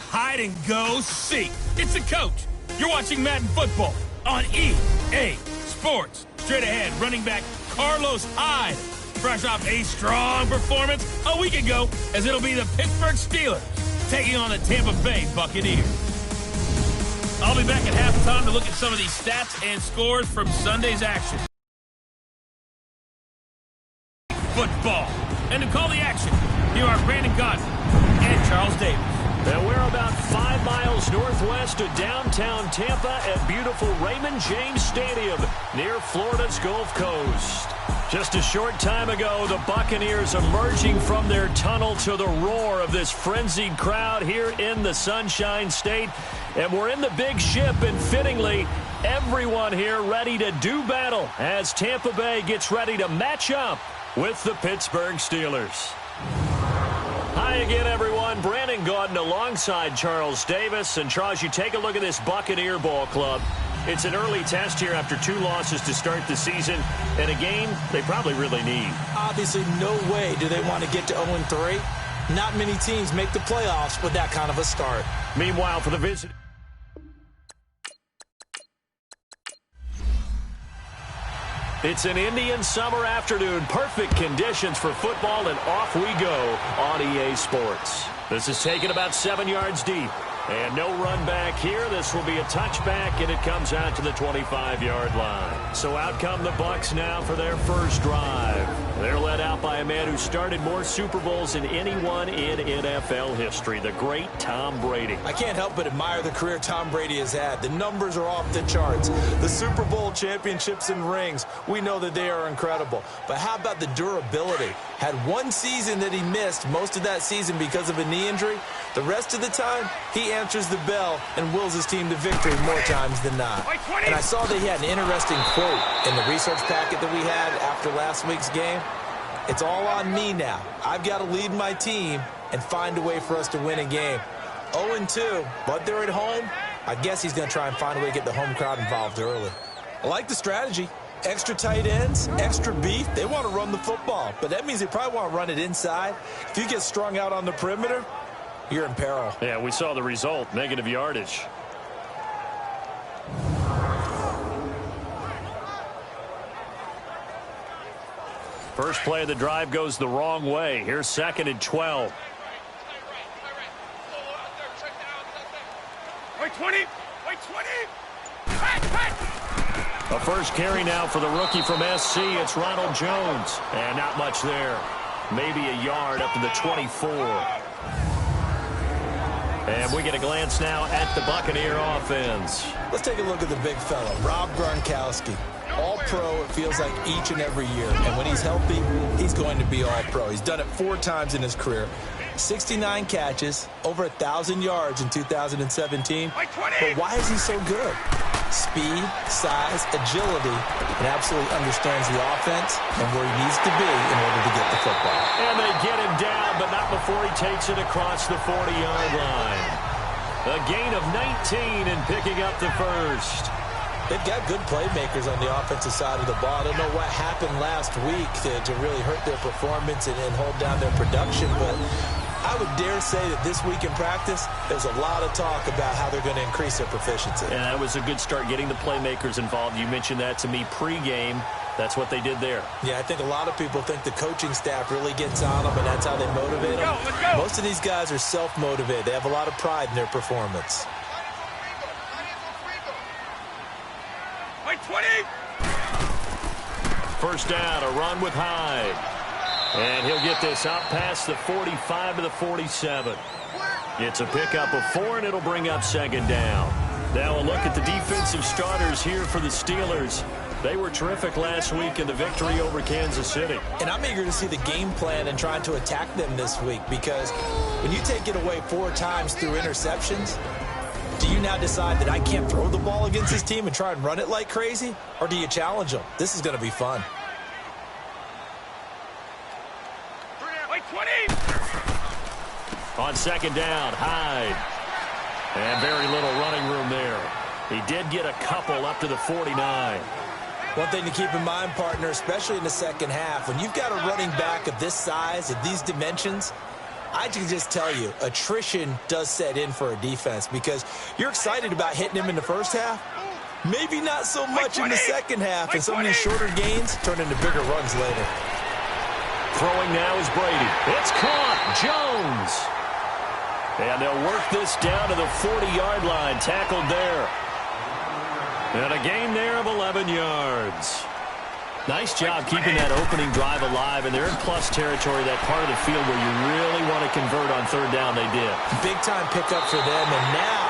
Hide and go seek. It's the coach. You're watching Madden Football on EA Sports. Straight ahead, running back Carlos Hyde, fresh off a strong performance a week ago, as it'll be the Pittsburgh Steelers taking on the Tampa Bay Buccaneers. I'll be back at halftime to look at some of these stats and scores from Sunday's action. Football. And to call the action, here are Brandon Godfrey and Charles Davis. And we're about 5 miles northwest of downtown Tampa at beautiful Raymond James Stadium near Florida's Gulf Coast. Just a short time ago, the Buccaneers emerging from their tunnel to the roar of this frenzied crowd here in the Sunshine State. And we're in the big ship, and fittingly, everyone here ready to do battle as Tampa Bay gets ready to match up with the Pittsburgh Steelers. Hi again, everyone. Brandon Gaudin alongside Charles Davis. And, Charles, you take a look at this Buccaneer ball club. It's an early test here after 2 losses to start the season, and a game they probably really need. Obviously, no way do they want to get to 0-3. Not many teams make the playoffs with that kind of a start. Meanwhile, for the visit. It's an Indian summer afternoon. Perfect conditions for football, and off we go on EA Sports. This is taken about 7 yards deep. And no run back here. This will be a touchback, and it comes out to the 25-yard line. So out come the Bucs now for their first drive. They're led out by a man who started more Super Bowls than anyone in NFL history, the great Tom Brady. I can't help but admire the career Tom Brady has had. The numbers are off the charts. The Super Bowl championships and rings, we know that they are incredible. But how about the durability? Had one season that he missed, most of that season because of a knee injury. The rest of the time, he answers the bell and wills his team to victory more times than not. And I saw that he had an interesting quote in the research packet that we had after last week's game. It's all on me now. I've got to lead my team and find a way for us to win a game. 0-2, but they're at home. I guess he's going to try and find a way to get the home crowd involved early. I like the strategy. Extra tight ends, extra beef. They want to run the football, but that means they probably want to run it inside. If you get strung out on the perimeter, you're in peril. Yeah, we saw the result, negative yardage. First play of the drive goes the wrong way. Here's 2nd and 12. Wait 20. Wait 20. A first carry now for the rookie from SC. It's Ronald Jones. And not much there. Maybe a yard up to the 24. And we get a glance now at the Buccaneer offense. Let's take a look at the big fella, Rob Gronkowski. All-pro, it feels like each and every year. And when he's healthy, he's going to be all-pro. He's done it 4 times in his career. 69 catches, over 1,000 yards in 2017. But why is he so good? Speed, size, agility, and absolutely understands the offense and where he needs to be in order to get the football. And they get him down, but not before he takes it across the 40-yard line. A gain of 19 and picking up the first. They've got good playmakers on the offensive side of the ball. I don't know what happened last week to really hurt their performance and hold down their production, but I would dare say that this week in practice, there's a lot of talk about how they're going to increase their proficiency. And that was a good start, getting the playmakers involved. You mentioned that to me pregame. That's what they did there. Yeah, I think a lot of people think the coaching staff really gets on them, and that's how they motivate them. Let's go. Most of these guys are self-motivated. They have a lot of pride in their performance. Wait 20. First down, a run with Hyde. And he'll get this out past the 45 to the 47. It's a pickup of 4, and it'll bring up 2nd down. Now a look at the defensive starters here for the Steelers. They were terrific last week in the victory over Kansas City. And I'm eager to see the game plan and trying to attack them this week, because when you take it away 4 times through interceptions, do you now decide that I can't throw the ball against this team and try and run it like crazy? Or do you challenge them? This is going to be fun. Wait 20. On 2nd down, Hyde. And very little running room there. He did get a couple up to the 49. One thing to keep in mind, partner, especially in the second half, when you've got a running back of this size, of these dimensions, I can just tell you, attrition does set in for a defense, because you're excited about hitting him in the first half. Maybe not so much in the second half, and some of these shorter gains turn into bigger runs later. Throwing now is Brady. It's caught. Jones. And they'll work this down to the 40-yard line. Tackled there. And a gain there of 11 yards. Nice job keeping that opening drive alive, and they're in plus territory, that part of the field where you really want to convert on 3rd down. They did. Big-time pickup for them, and now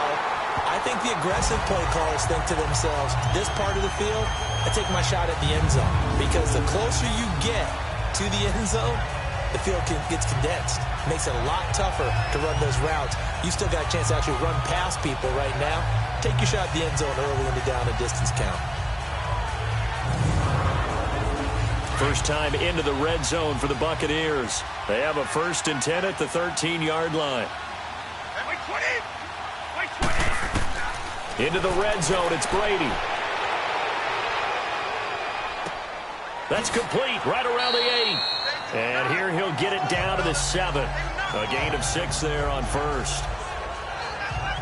I think the aggressive play callers think to themselves, this part of the field, I take my shot at the end zone, because the closer you get to the end zone, the field gets condensed. Makes it a lot tougher to run those routes. You still got a chance to actually run past people right now. Take your shot at the end zone early in the down and distance count. First time into the red zone for the Buccaneers. They have a 1st and 10 at the 13-yard line. Wait 20. Wait 20. Into the red zone, it's Brady. That's complete, right around the 8. And here he'll get it down to the 7. A gain of 6 there on 1st.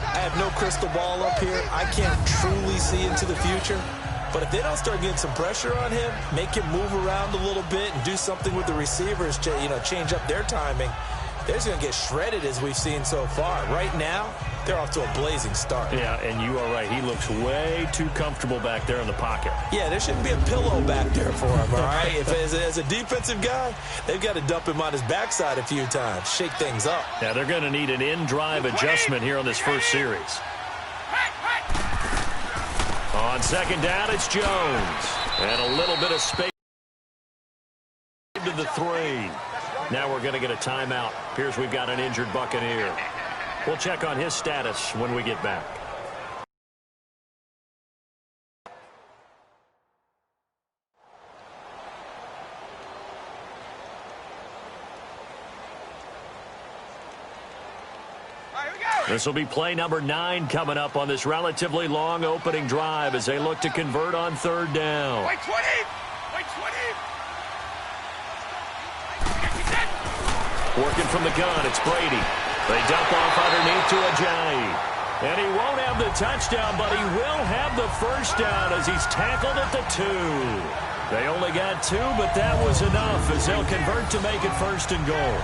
I have no crystal ball up here. I can't truly see into the future. But if they don't start getting some pressure on him, make him move around a little bit and do something with the receivers to, change up their timing, they're just going to get shredded as we've seen so far. Right now, they're off to a blazing start. Yeah, and you are right. He looks way too comfortable back there in the pocket. Yeah, there shouldn't be a pillow back there for him, all right? If as a defensive guy, they've got to dump him on his backside a few times, shake things up. Yeah, they're going to need an in-drive adjustment here on this first series. On 2nd down, it's Jones. And a little bit of space to the 3. Now we're going to get a timeout. Appears we've got an injured Buccaneer. We'll check on his status when we get back. This will be play number 9 coming up on this relatively long opening drive as they look to convert on 3rd down. Wait 20. Wait 20. Working from the gun, it's Brady. They dump off underneath to Ajayi. And he won't have the touchdown, but he will have the first down as he's tackled at the 2. They only got 2, but that was enough as they'll convert to make it 1st and goal.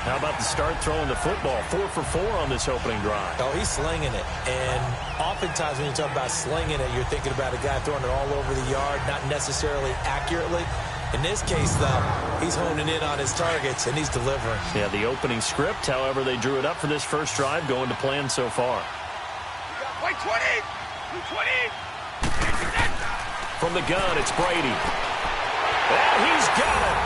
How about the start throwing the football? 4 for 4 on this opening drive. Oh, he's slinging it. And oftentimes when you talk about slinging it, you're thinking about a guy throwing it all over the yard, not necessarily accurately. In this case, though, he's honing in on his targets, and he's delivering. Yeah, the opening script, however, they drew it up for this first drive, going to plan so far. Wait, 20! 20! From the gun, it's Brady. And he's got it.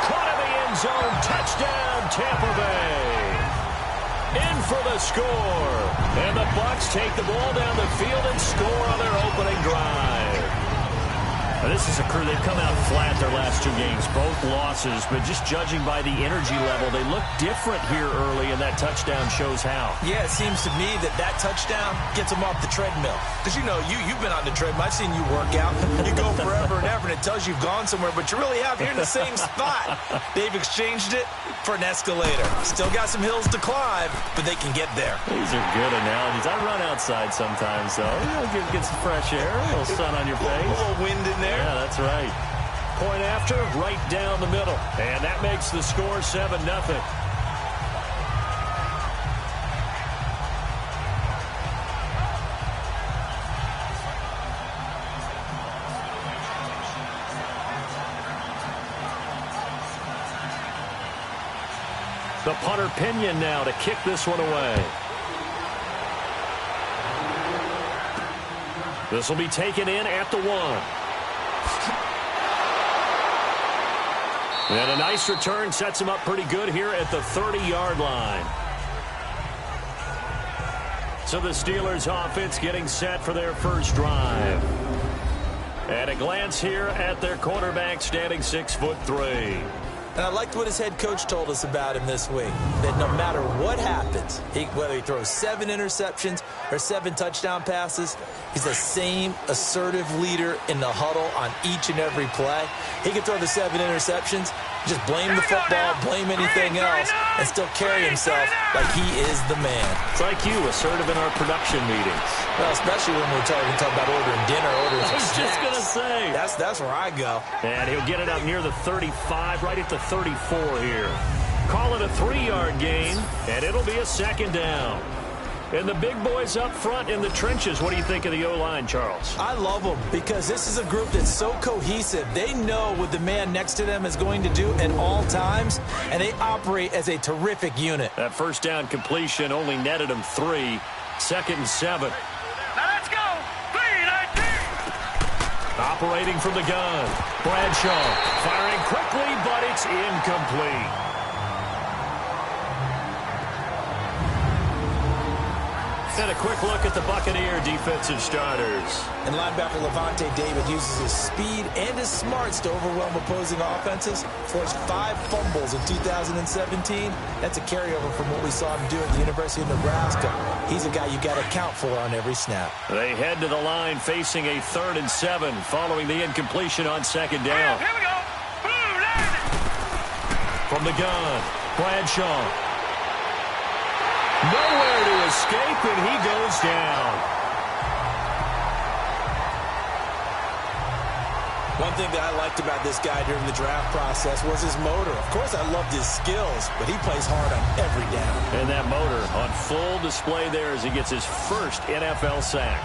Caught in the end zone. Touchdown, Tampa Bay. In for the score. And the Bucs take the ball down the field and score on their opening drive. Now, this is a crew, they've come out flat their last 2 games, both losses, but just judging by the energy level, they look different here early, and that touchdown shows how. Yeah, it seems to me that touchdown gets them off the treadmill. Because, you know, you've been on the treadmill. I've seen you work out. You go forever and ever, and it tells you you've gone somewhere, but you really have. You're in the same spot. They've exchanged it for an escalator. Still got some hills to climb, but they can get there. These are good analogies. I run outside sometimes, though. Get some fresh air, a little sun on your face. A little wind in there. Yeah, that's right. Point after, right down the middle. And that makes the score 7-0. The punter Pinion now to kick this one away. This will be taken in at the 1. And a nice return sets him up pretty good here at the 30-yard line. So the Steelers offense getting set for their first drive. And a glance here at their quarterback standing 6'3". And I liked what his head coach told us about him this week, that no matter what happens, whether he throws 7 interceptions or 7 touchdown passes, he's the same assertive leader in the huddle on each and every play. He can throw the 7 interceptions, just blame the football, blame anything else, and still carry himself like he is the man. It's like you, assertive in our production meetings. Well, especially when we're talking about ordering dinner, ordering some snacks. I was just going to say. That's where I go. And he'll get it up near the 35, right at the 34 here. Call it a 3-yard gain, and it'll be a 2nd down. And the big boys up front in the trenches. What do you think of the O-line, Charles? I love them because this is a group that's so cohesive. They know what the man next to them is going to do at all times, and they operate as a terrific unit. That first down completion only netted them 3. 2nd and 7. Now let's go. 3-19. Operating from the gun. Bradshaw firing quickly, but it's incomplete. And a quick look at the Buccaneer defensive starters. And linebacker Levante David uses his speed and his smarts to overwhelm opposing offenses. Forced 5 fumbles in 2017. That's a carryover from what we saw him do at the University of Nebraska. He's a guy you got to count for on every snap. They head to the line facing a 3rd and 7 following the incompletion on 2nd down. Here we go. Blue line. From the gun, Bradshaw. Nowhere to escape, and he goes down. One thing that I liked about this guy during the draft process was his motor. Of course, I loved his skills, but he plays hard on every down. And that motor on full display there as he gets his first NFL sack.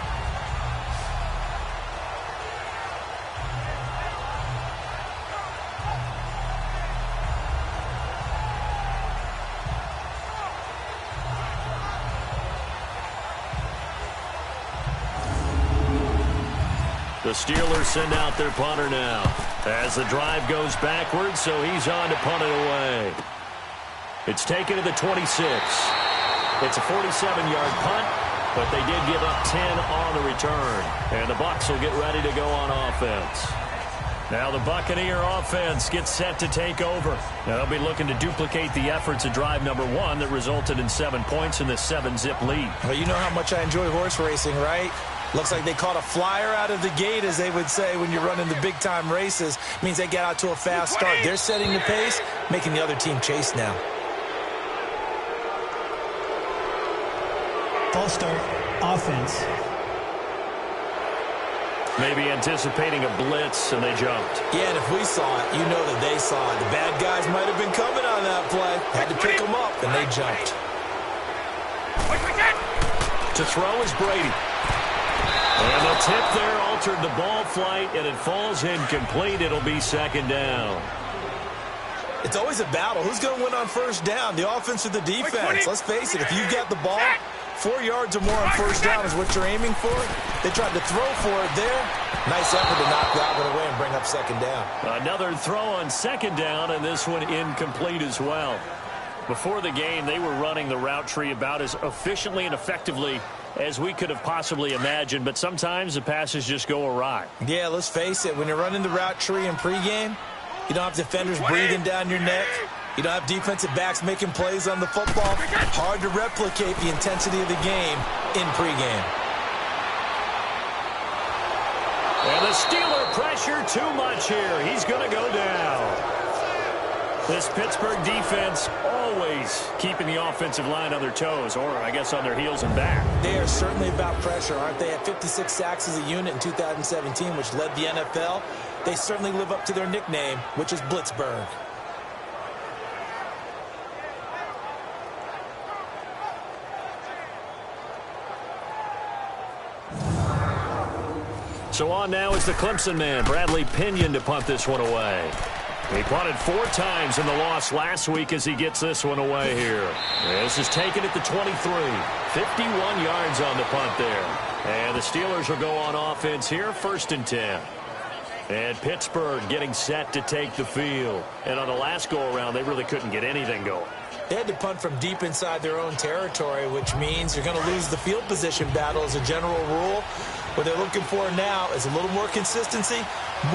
The Steelers send out their punter now as the drive goes backwards, so he's on to punt it away. It's taken to the 26. It's a 47-yard punt, but they did give up 10 on the return. And the Bucs will get ready to go on offense. Now the Buccaneer offense gets set to take over. Now they'll be looking to duplicate the efforts of drive number 1 that resulted in 7 points in the 7-zip lead. Well, you know how much I enjoy horse racing, right? Looks like they caught a flyer out of the gate, as they would say when you're running the big-time races. Means they get out to a fast start. They're setting the pace, making the other team chase now. False start, offense. Maybe anticipating a blitz, and they jumped. Yeah, and if we saw it, you know that they saw it. The bad guys might have been coming on that play. Had to pick them up, and they jumped. To throw is Brady. And the tip there altered the ball flight, and it falls incomplete. It'll be second down. It's always a battle. Who's going to win on first down, the offense or the defense? Let's face it, if you've got the ball, 4 yards or more on first down is what you're aiming for. They tried to throw for it there. Nice effort to knock that one away and bring up second down. Another throw on second down, and this one incomplete as well. Before the game, they were running the route tree about as efficiently and effectively as we could have possibly imagined, but sometimes the passes just go awry. Yeah, let's face it, when you're running the route tree in pregame, you don't have defenders breathing down your neck. You don't have defensive backs making plays on the football. Hard to replicate the intensity of the game in pregame. And the Steeler pressure too much here. He's going to go down. This Pittsburgh defense always keeping the offensive line on their toes, or I guess on their heels and back. They are certainly about pressure, aren't they? At 56 sacks as a unit in 2017, which led the NFL. They certainly live up to their nickname, which is Blitzburg. So on now is the Clemson man, Bradley Pinion, to punt this one away. He punted 4 times in the loss last week as he gets this one away here. This is taken at the 23. 51 yards on the punt there. And the Steelers will go on offense here, 1st and 10. And Pittsburgh getting set to take the field. And on the last go-around, they really couldn't get anything going. They had to punt from deep inside their own territory, which means you're going to lose the field position battle as a general rule. What they're looking for now is a little more consistency,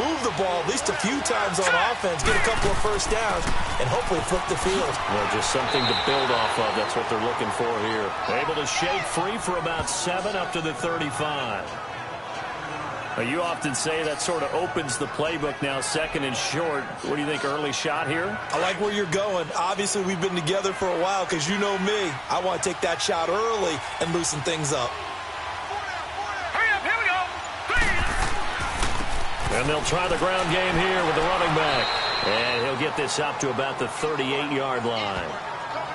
move the ball at least a few times on offense, get a couple of first downs, and hopefully flip the field. Well, just something to build off of. That's what they're looking for here. Able to shake free for about 7 up to the 35. Now, you often say that sort of opens the playbook now, 2nd and short. What do you think, early shot here? I like where you're going. Obviously, we've been together for a while because you know me. I want to take that shot early and loosen things up. And they'll try the ground game here with the running back. And he'll get this up to about the 38-yard line.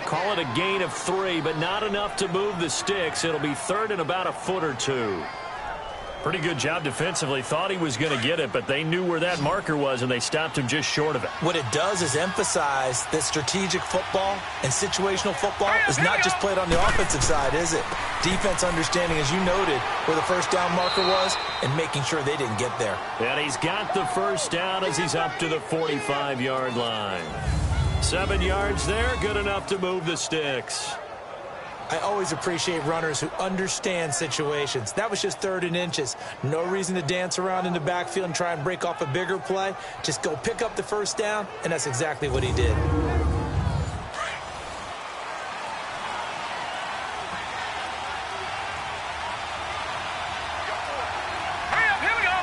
Call it a gain of 3, but not enough to move the sticks. It'll be 3rd and about a foot or 2. Pretty good job defensively. Thought he was going to get it, but they knew where that marker was, and they stopped him just short of it. What it does is emphasize that strategic football and situational football is not just played on the offensive side, is it? Defense understanding, as you noted, where the first down marker was and making sure they didn't get there. And he's got the first down as he's up to the 45-yard line. 7 yards there, good enough to move the sticks. I always appreciate runners who understand situations. That was just 3rd and inches. No reason to dance around in the backfield and try and break off a bigger play. Just go pick up the first down, and that's exactly what he did. Here we go.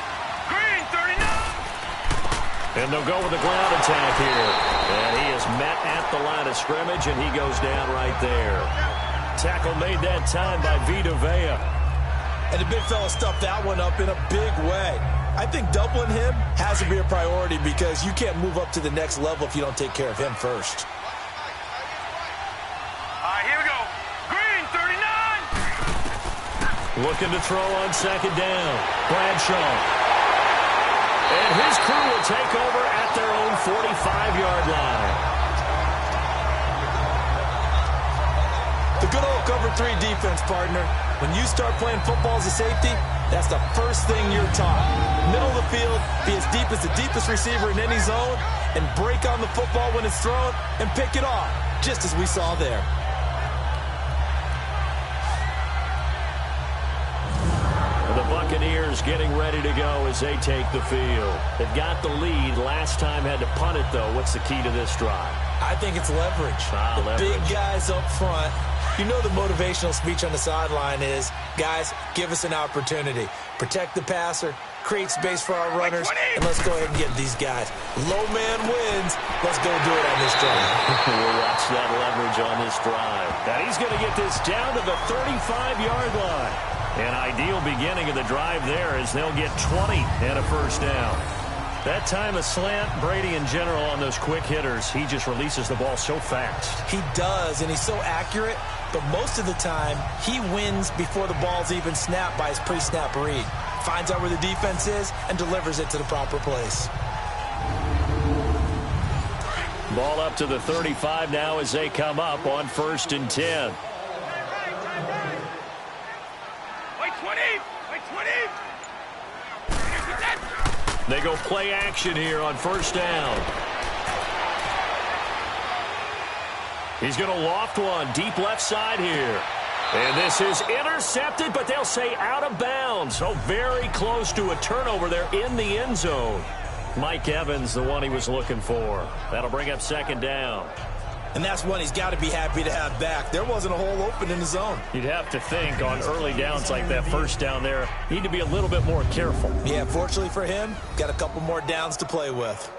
Green 39. And they'll go with the ground attack here. And he is met at the line of scrimmage, and he goes down right there. Tackle made that time by Vita Vea. And the big fella stuffed that one up in a big way. I think doubling him has to be a priority because you can't move up to the next level if you don't take care of him first. Here we go. Green 39. Looking to throw on 2nd down. Bradshaw. And his crew will take over at their own 45-yard line. The good old cover 3 defense, partner. When you start playing football as a safety, that's the first thing you're taught. Middle of the field, be as deep as the deepest receiver in any zone, and break on the football when it's thrown and pick it off, just as we saw there. The Buccaneers getting ready to go as they take the field. They've got the lead. Last time had to punt it, though. What's the key to this drive? I think it's leverage. Leverage. Big guys up front. You know the motivational speech on the sideline is, guys, give us an opportunity. Protect the passer, create space for our runners, and let's go ahead and get these guys. Low man wins. Let's go do it on this drive. We'll watch that leverage on this drive. Now he's going to get this down to the 35-yard line. An ideal beginning of the drive there as they'll get 20 and a first down. That time of slant, Brady in general on those quick hitters, he just releases the ball so fast. He does, and he's so accurate, but most of the time he wins before the ball's even snapped by his pre-snap read. Finds out where the defense is and delivers it to the proper place. Ball up to the 35 now as they come up on 1st and 10. Wait 20! Wait 20! They go play action here on 1st down. He's going to loft one deep left side here. And this is intercepted, but they'll say out of bounds. So very close to a turnover there in the end zone. Mike Evans, the one he was looking for. That'll bring up 2nd down. And that's one he's got to be happy to have back. There wasn't a hole open in the zone. You'd have to think on early downs like that 1st down there, need to be a little bit more careful. Yeah, fortunately for him, got a couple more downs to play with.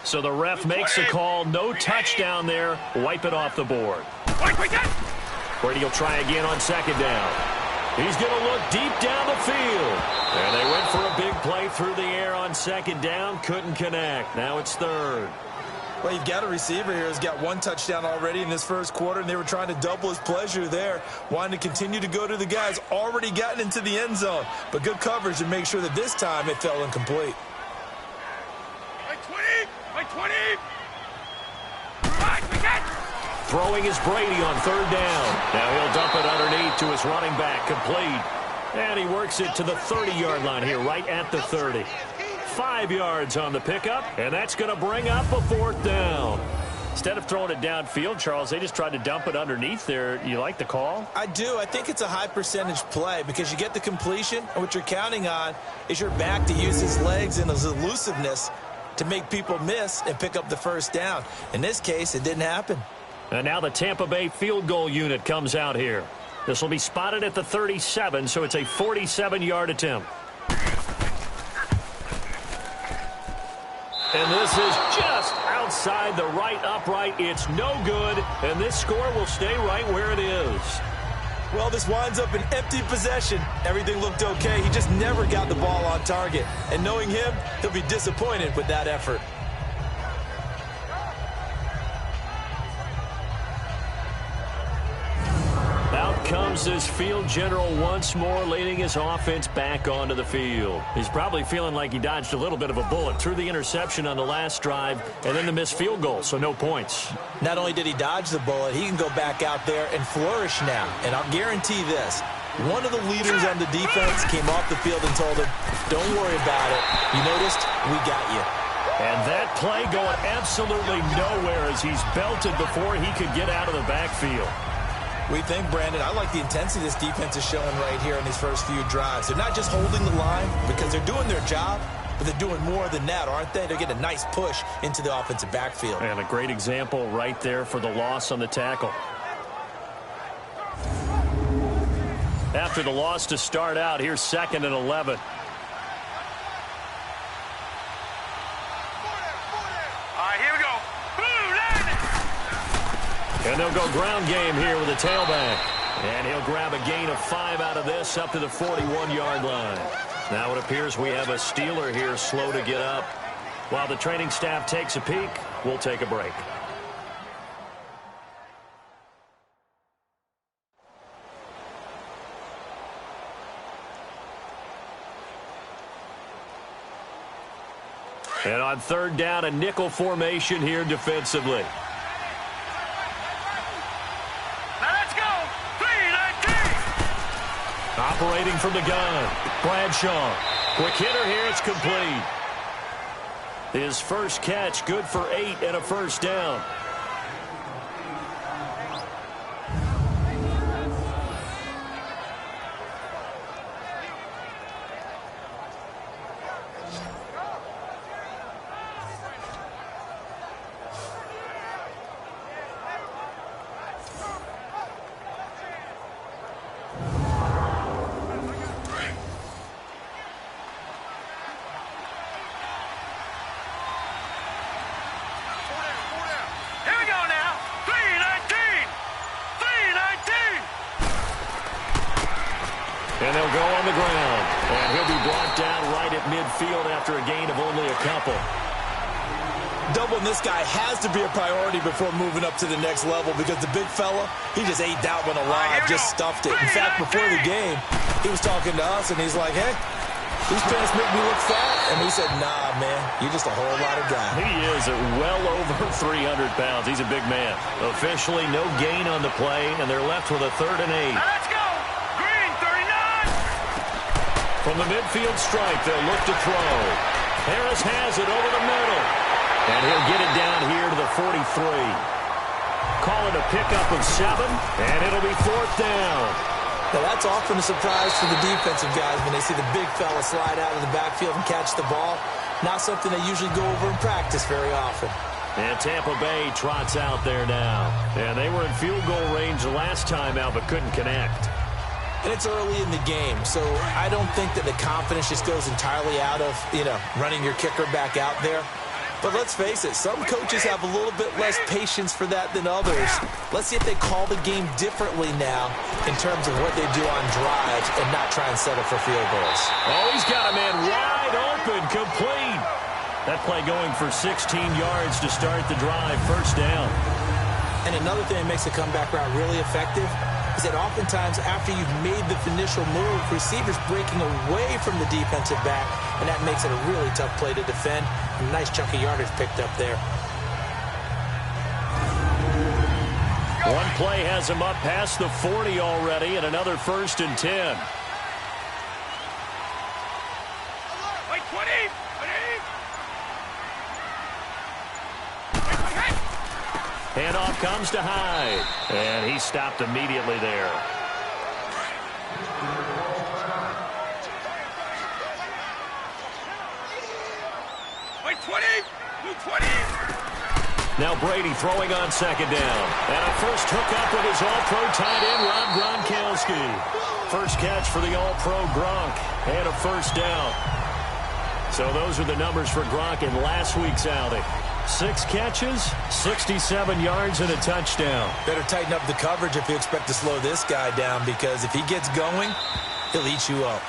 So the ref makes a call. No touchdown there. Wipe it off the board. Brady will try again on 2nd down. He's going to look deep down the field. And they went for a big play through the air on 2nd down. Couldn't connect. Now it's 3rd. Well, you've got a receiver here who's got 1 touchdown already in this 1st quarter, and they were trying to double his pleasure there, wanting to continue to go to the guys already gotten into the end zone. But good coverage to make sure that this time it fell incomplete. 20! Throwing is Brady on 3rd down. Now he'll dump it underneath to his running back, complete. And he works it to the 30-yard line here, right at the 30. 5 yards on the pickup, and that's going to bring up a 4th down. Instead of throwing it downfield, Charles, they just tried to dump it underneath there. You like the call? I do. I think it's a high percentage play because you get the completion, and what you're counting on is your back to use his legs and his elusiveness to make people miss and pick up the 1st down. In this case, it didn't happen. And now the Tampa Bay field goal unit comes out here. This will be spotted at the 37, so it's a 47-yard attempt. And this is just outside the right upright. It's no good, and this score will stay right where it is. Well, this winds up an empty possession. Everything looked okay. He just never got the ball on target. And knowing him, he'll be disappointed with that effort. Out comes this field general once more, leading his offense back onto the field. He's probably feeling like he dodged a little bit of a bullet through the interception on the last drive and then the missed field goal, so no points. Not only did he dodge the bullet, he can go back out there and flourish now. And I'll guarantee this, one of the leaders on the defense came off the field and told him, don't worry about it. You noticed? We got you. And that play going absolutely nowhere as he's belted before he could get out of the backfield. We think, Brandon, I like the intensity this defense is showing right here in these first few drives. They're not just holding the line because they're doing their job, but they're doing more than that, aren't they? They're getting a nice push into the offensive backfield. And a great example right there for the loss on the tackle. After the loss to start out, here's 2nd and 11. Here we go. And they'll go ground game here with a tailback. And he'll grab a gain of 5 out of this up to the 41-yard line. Now it appears we have a Steeler here slow to get up. While the training staff takes a peek, we'll take a break. And on 3rd down, a nickel formation here defensively. Operating from the gun, Bradshaw. Quick hitter here, it's complete. His first catch, good for 8 and a first down. And they'll go on the ground. And he'll be brought down right at midfield after a gain of only a couple. Doubling this guy has to be a priority before moving up to the next level because the big fella, he just ate that one alive, just stuffed it. In fact, before the game, he was talking to us, and he's like, hey, these pants make me look fat. And we said, nah, man, you're just a whole lot of guy. He is at well over 300 pounds. He's a big man. Officially, no gain on the play, and they're left with a 3rd and 8. Now let's go. Green, 39. From the midfield stripe, they'll look to throw. Harris has it over the middle. And he'll get it down here to the 43. Call it a pickup of 7, and it'll be 4th down. Now, that's often a surprise for the defensive guys when they see the big fella slide out of the backfield and catch the ball. Not something they usually go over in practice very often. And Tampa Bay trots out there now. And they were in field goal range the last time out but couldn't connect. And it's early in the game, so I don't think that the confidence just goes entirely out of, running your kicker back out there. But let's face it, some coaches have a little bit less patience for that than others. Let's see if they call the game differently now in terms of what they do on drives and not try and settle for field goals. Oh, he's got a man wide open, complete. That play going for 16 yards to start the drive, 1st down. And another thing that makes the comeback route really effective is that oftentimes after you've made the initial move, receivers breaking away from the defensive back, and that makes it a really tough play to defend. A nice chunk of yardage picked up there. One play has him up past the 40 already, and another 1st and 10. Wait, 20. Handoff comes to Hyde, and he stopped immediately there. Wait, 20. Blue 20. Now Brady throwing on 2nd down. And a first hookup with his All-Pro tight end, Rob Gronkowski. First catch for the All-Pro Gronk, and a 1st down. So those are the numbers for Gronk in last week's outing. 6 catches, 67 yards, and a touchdown. Better tighten up the coverage if you expect to slow this guy down, because if he gets going, he'll eat you up.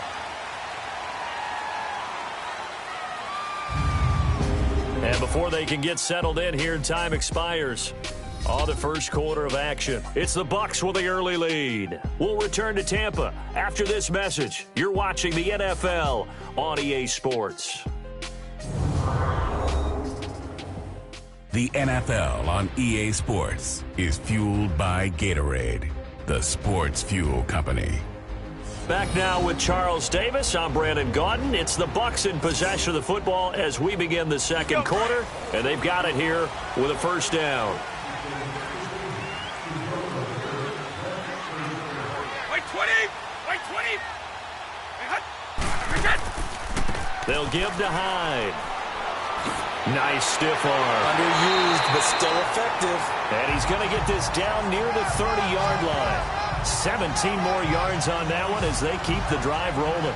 And before they can get settled in here, time expires. On the 1st quarter of action, it's the Bucs with the early lead. We'll return to Tampa after this message. You're watching the NFL on EA Sports. The NFL on EA Sports is fueled by Gatorade, the sports fuel company. Back now with Charles Davis. I'm Brandon Gaudin. It's the Bucs in possession of the football as we begin the 2nd quarter, and they've got it here with a 1st down. Wait, 20. Wait, 20. They'll give to Hyde. Nice stiff arm. Underused, but still effective. And he's going to get this down near the 30-yard line. 17 more yards on that one as they keep the drive rolling.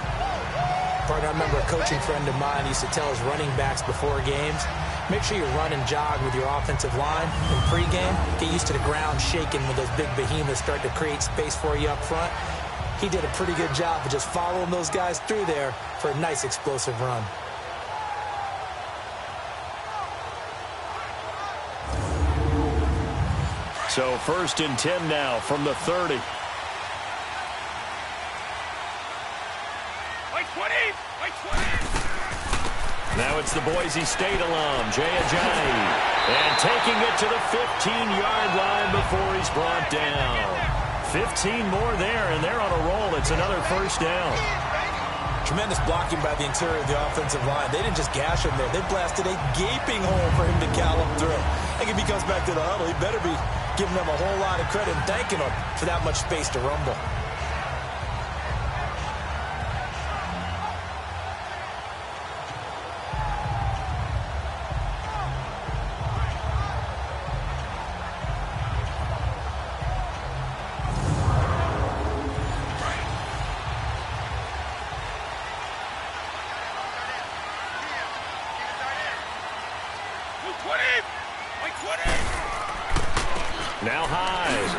Partner, I remember a coaching friend of mine used to tell his running backs before games, make sure you run and jog with your offensive line in pregame. Get used to the ground shaking when those big behemoths start to create space for you up front. He did a pretty good job of just following those guys through there for a nice explosive run. So 1st and 10 now from the 30. Wait, 20. Wait, 20. Now it's the Boise State alum, Jay Ajayi. And taking it to the 15-yard line before he's brought down. 15 more there, and they're on a roll. It's another 1st down. Tremendous blocking by the interior of the offensive line. They didn't just gash him there. They blasted a gaping hole for him to gallop through. I think if he comes back to the huddle, he better be giving them a whole lot of credit and thanking them for that much space to rumble. Now Hyde.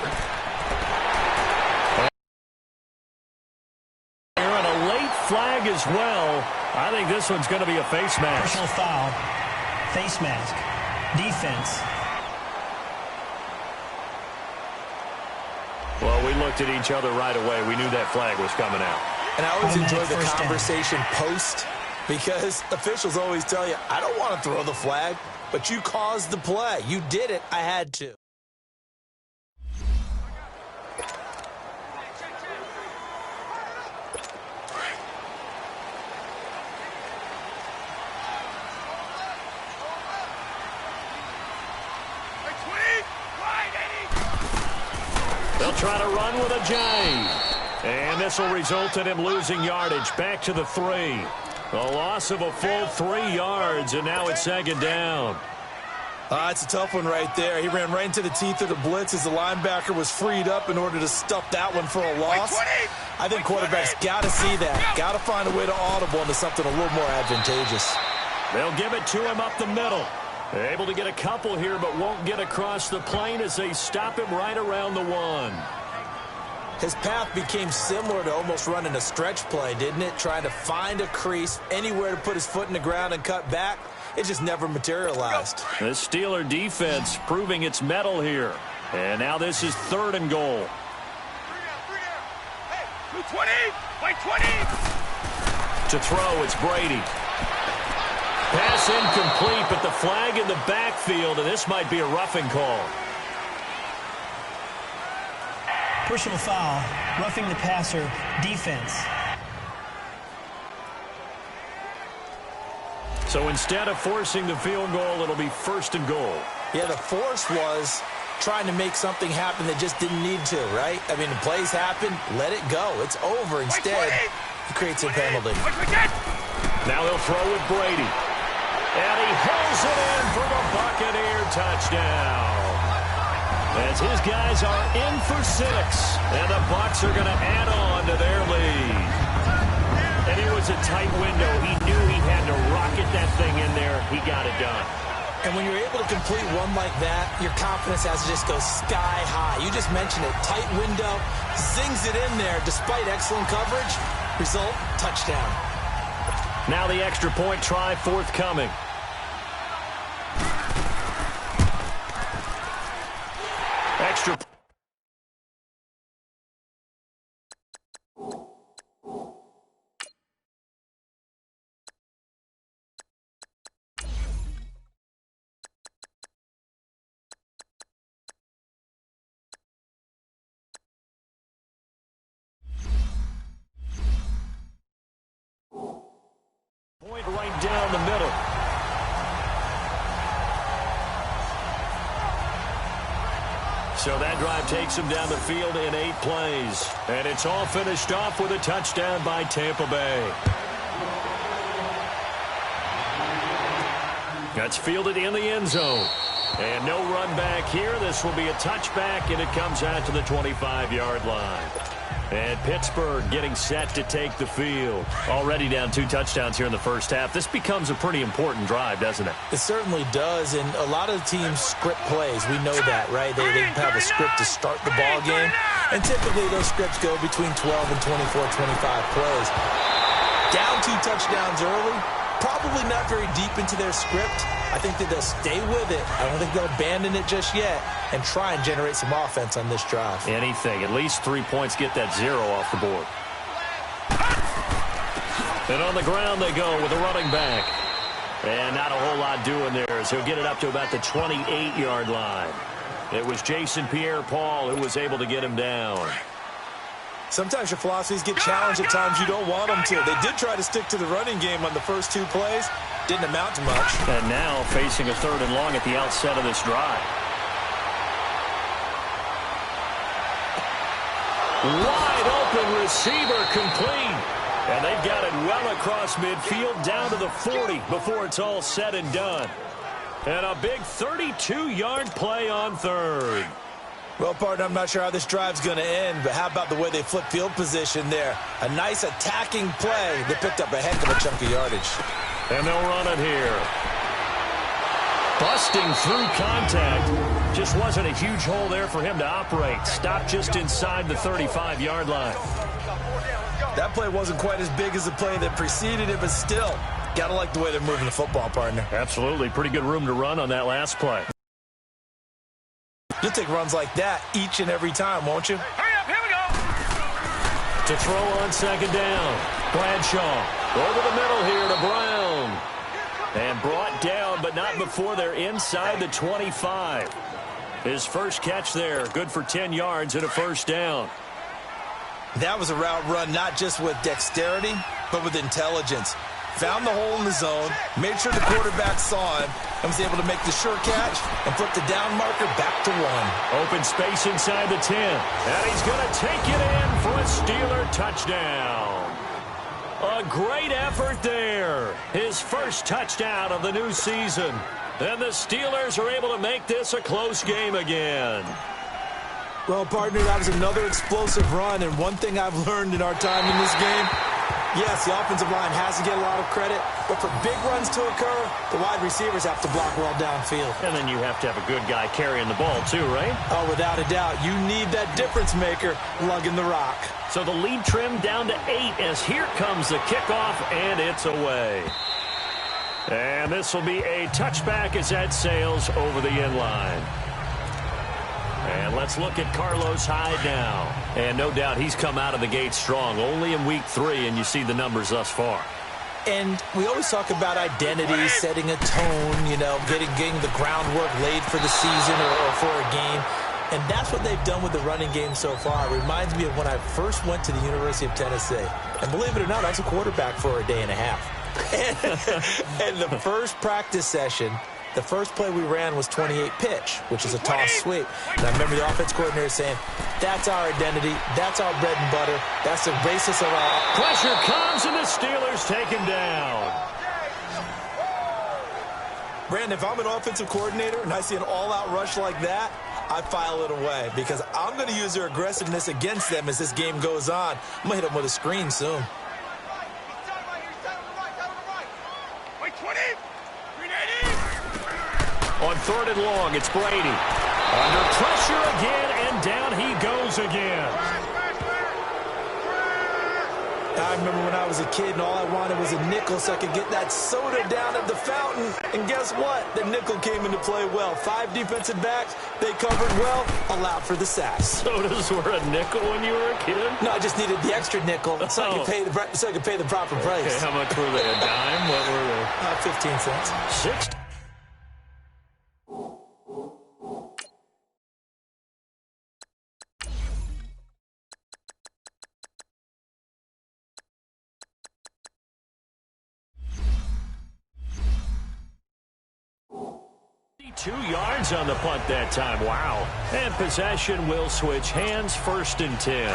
flag as well. I think this one's going to be a face mask. Personal foul, face mask, defense. Well, we looked at each other right away. We knew that flag was coming out. And I always enjoy the First down. conversation post, because officials always tell you, I don't want to throw the flag, but you caused the play. You did it. I had to. They'll try to run with a J. And this will result in him losing yardage. Back to the 3. A loss of a full 3 yards, and now it's second down. It's a tough one right there. He ran right into the teeth of the blitz as the linebacker was freed up in order to stuff that one for a loss. I think quarterbacks got to see that. Got to find a way to audible into something a little more advantageous. They'll give it to him up the middle. They're able to get a couple here, but won't get across the plane as they stop him right around the 1. His path became similar to almost running a stretch play, didn't it? Trying to find a crease, anywhere to put his foot in the ground and cut back. It just never materialized. The Steeler defense proving its mettle here. And now this is 3rd and goal. Hey, 220, by 20. To throw, it's Brady. Pass incomplete, but the flag in the backfield, and this might be a roughing call. Personal foul, roughing the passer, defense. So instead of forcing the field goal, it'll be 1st and goal. Yeah, the force was trying to make something happen that just didn't need to, right? I mean, the plays happen, let it go. It's over. Instead, he creates a penalty. Now they'll throw with Brady. And he holds it in for the Buccaneer touchdown. As his guys are in for 6, and the Bucs are going to add on to their lead. And it was a tight window. He knew he had to rocket that thing in there. He got it done. And when you're able to complete one like that, your confidence has to just go sky high. You just mentioned it. Tight window, zings it in there despite excellent coverage. Result, touchdown. Now the extra point try forthcoming. Extra. Point right down the middle. So that drive takes him down the field in 8 plays. And it's all finished off with a touchdown by Tampa Bay. That's fielded in the end zone. And no run back here. This will be a touchback, and it comes out to the 25-yard line. And Pittsburgh getting set to take the field. Already down 2 touchdowns here in the first half. This becomes a pretty important drive, doesn't it? It certainly does, and a lot of teams script plays. We know that, right? They have a script to start the ball game, and typically those scripts go between 12 and 24, 25 plays. Down 2 touchdowns early, probably not very deep into their script. I think that they'll stay with it. I don't think they'll abandon it just yet and try and generate some offense on this drive. Anything. At least 3 points, get that 0 off the board. And on the ground they go with a running back. And not a whole lot doing there as he'll get it up to about the 28-yard line. It was Jason Pierre-Paul who was able to get him down. Sometimes your philosophies get challenged at times you don't want them to. They did try to stick to the running game on the first 2 plays. Didn't amount to much. And now facing a 3rd and long at the outset of this drive. Wide open receiver complete. And they've got it well across midfield down to the 40 before it's all said and done. And a big 32-yard play on 3rd. Well, partner, I'm not sure how this drive's going to end, but how about the way they flip field position there? A nice attacking play that picked up a heck of a chunk of yardage. And they'll run it here. Busting through contact. Just wasn't a huge hole there for him to operate. Stopped just inside the 35-yard line. That play wasn't quite as big as the play that preceded it, but still, got to like the way they're moving the football, partner. Absolutely. Pretty good room to run on that last play. You'll take runs like that each and every time, won't you? Hurry up, here we go. To throw on second down. Bradshaw over the middle here to Brown. And brought down, but not before they're inside the 25. His first catch there, good for 10 yards and a first down. That was a route run not just with dexterity, but with intelligence. Found the hole in the zone, made sure the quarterback saw him, and was able to make the sure catch and flip the down marker back to 1. Open space inside the 10. And he's going to take it in for a Steeler touchdown. A great effort there. His first touchdown of the new season. And the Steelers are able to make this a close game again. Well, partner, that was another explosive run, and one thing I've learned in our time in this game, yes, the offensive line has to get a lot of credit, but for big runs to occur, the wide receivers have to block well downfield. And then you have to have a good guy carrying the ball too, right? Oh, without a doubt. You need that difference maker lugging the rock. So the lead trimmed down to 8 as here comes the kickoff, and it's away. And this will be a touchback as that sails over the end line. And let's look at Carlos Hyde now. And no doubt he's come out of the gate strong. Only in week 3, and you see the numbers thus far. And we always talk about identity, setting a tone, getting the groundwork laid for the season or for a game. And that's what they've done with the running game so far. It reminds me of when I first went to the University of Tennessee. And believe it or not, I was a quarterback for a day and a half. And the first practice session, the first play we ran was 28 pitch, which is a toss sweep. And I remember the offense coordinator saying, that's our identity, that's our bread and butter, that's the basis of our... Pressure comes and the Steelers take him down. Brandon, if I'm an offensive coordinator and I see an all-out rush like that, I file it away because I'm going to use their aggressiveness against them as this game goes on. I'm going to hit them with a screen soon. Wait, 20. 380. On 3rd and long, it's Brady. Under pressure again, and down he goes again. I remember when I was a kid and all I wanted was a nickel so I could get that soda down at the fountain. And guess what? The nickel came into play well. 5 defensive backs, they covered well, allowed for the sacks. Sodas were a nickel when you were a kid? No, I just needed the extra nickel so I could pay the proper price. Okay, how much were they? A dime? What were they? 15 cents. 6. Two yards on the punt that time. Wow. And possession will switch hands, 1st and 10.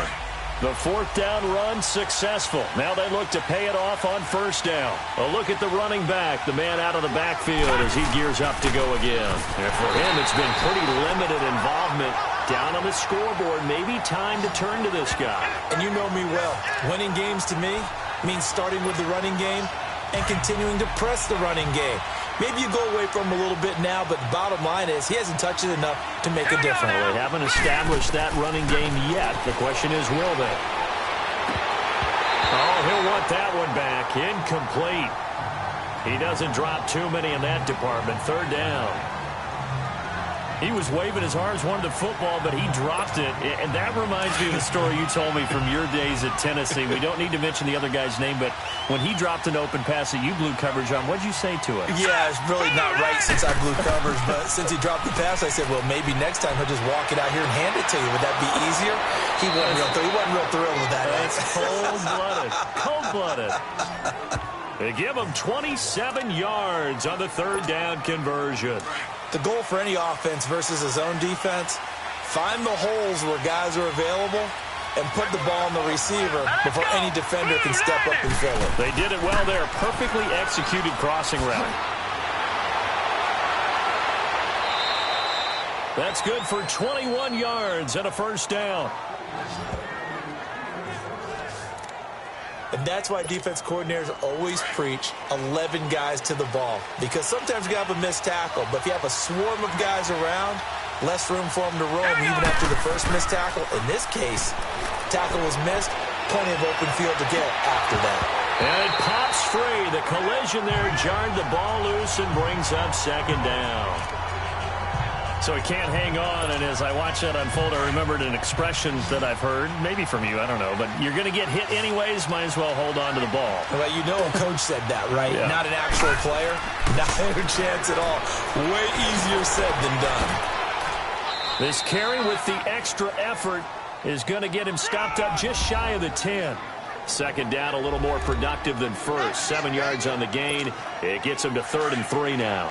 The 4th down run successful. Now they look to pay it off on 1st down. A look at the running back, the man out of the backfield as he gears up to go again. And for him, it's been pretty limited involvement down on the scoreboard. Maybe time to turn to this guy. And you know me well. Winning games to me means starting with the running game and continuing to press the running game. Maybe you go away from him a little bit now, but the bottom line is he hasn't touched it enough to make a difference. Well, they haven't established that running game yet. The question is, will they? Oh, he'll want that one back. Incomplete. He doesn't drop too many in that department. 3rd down. He was waving his arms, wanted the football, but he dropped it. And that reminds me of the story you told me from your days at Tennessee. We don't need to mention the other guy's name, but when he dropped an open pass that you blew coverage on, what did you say to it? Yeah, it's really not right since I blew coverage, but since he dropped the pass, I said, well, maybe next time he'll just walk it out here and hand it to you. Would that be easier? He wasn't real thrilled with that. That's cold-blooded. Cold-blooded. They give him 27 yards on the 3rd down conversion. The goal for any offense versus a zone defense, find the holes where guys are available and put the ball on the receiver before any defender can step up and fill it. They did it well there. Perfectly executed crossing route. That's good for 21 yards and a 1st down. And that's why defense coordinators always preach 11 guys to the ball. Because sometimes you have a missed tackle, but if you have a swarm of guys around, less room for them to roam even after the first missed tackle. In this case, tackle was missed, plenty of open field to get after that. And it pops free. The collision there jarred the ball loose and brings up second down. So he can't hang on, and as I watch that unfold, I remembered an expression that I've heard, maybe from you, I don't know, but you're going to get hit anyways, might as well hold on to the ball. Well, you know a coach said that, right? Yeah. Not an actual player. Not a chance at all. Way easier said than done. This carry with the extra effort is going to get him stopped up just shy of the 10. Second down, a little more productive than first. 7 yards on the gain. It gets him to 3rd and 3 now.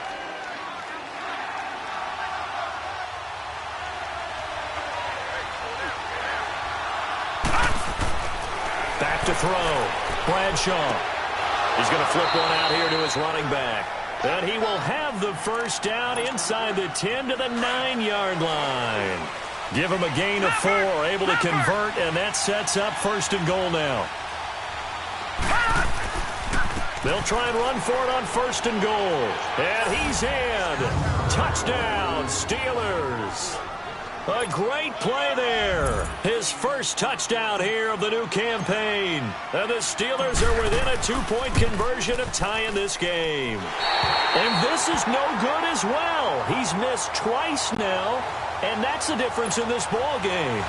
Back to throw. Bradshaw. He's going to flip one out here to his running back. And he will have the first down inside the 10 to the 9-yard line. Give him a gain of 4, able to convert, and that sets up 1st and goal now. They'll try and run for it on 1st and goal. And he's in. Touchdown, Steelers. A great play there. His first touchdown here of the new campaign. And the Steelers are within a 2-point conversion of tying this game. And this is no good as well. He's missed twice now, and that's the difference in this ball game.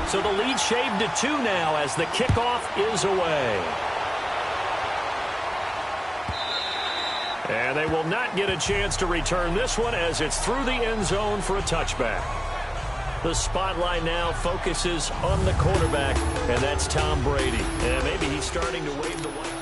So the lead shaved to 2 now as the kickoff is away. And they will not get a chance to return this one as it's through the end zone for a touchback. The spotlight now focuses on the quarterback, and that's Tom Brady. And maybe he's starting to wave the white.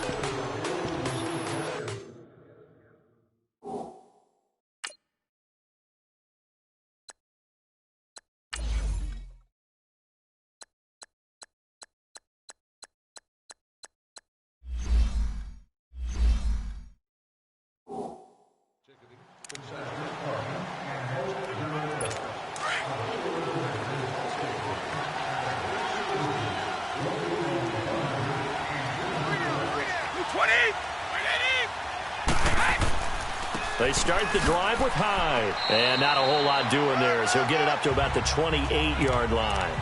They start the drive with Hyde. And not a whole lot doing there as he'll get it up to about the 28-yard line.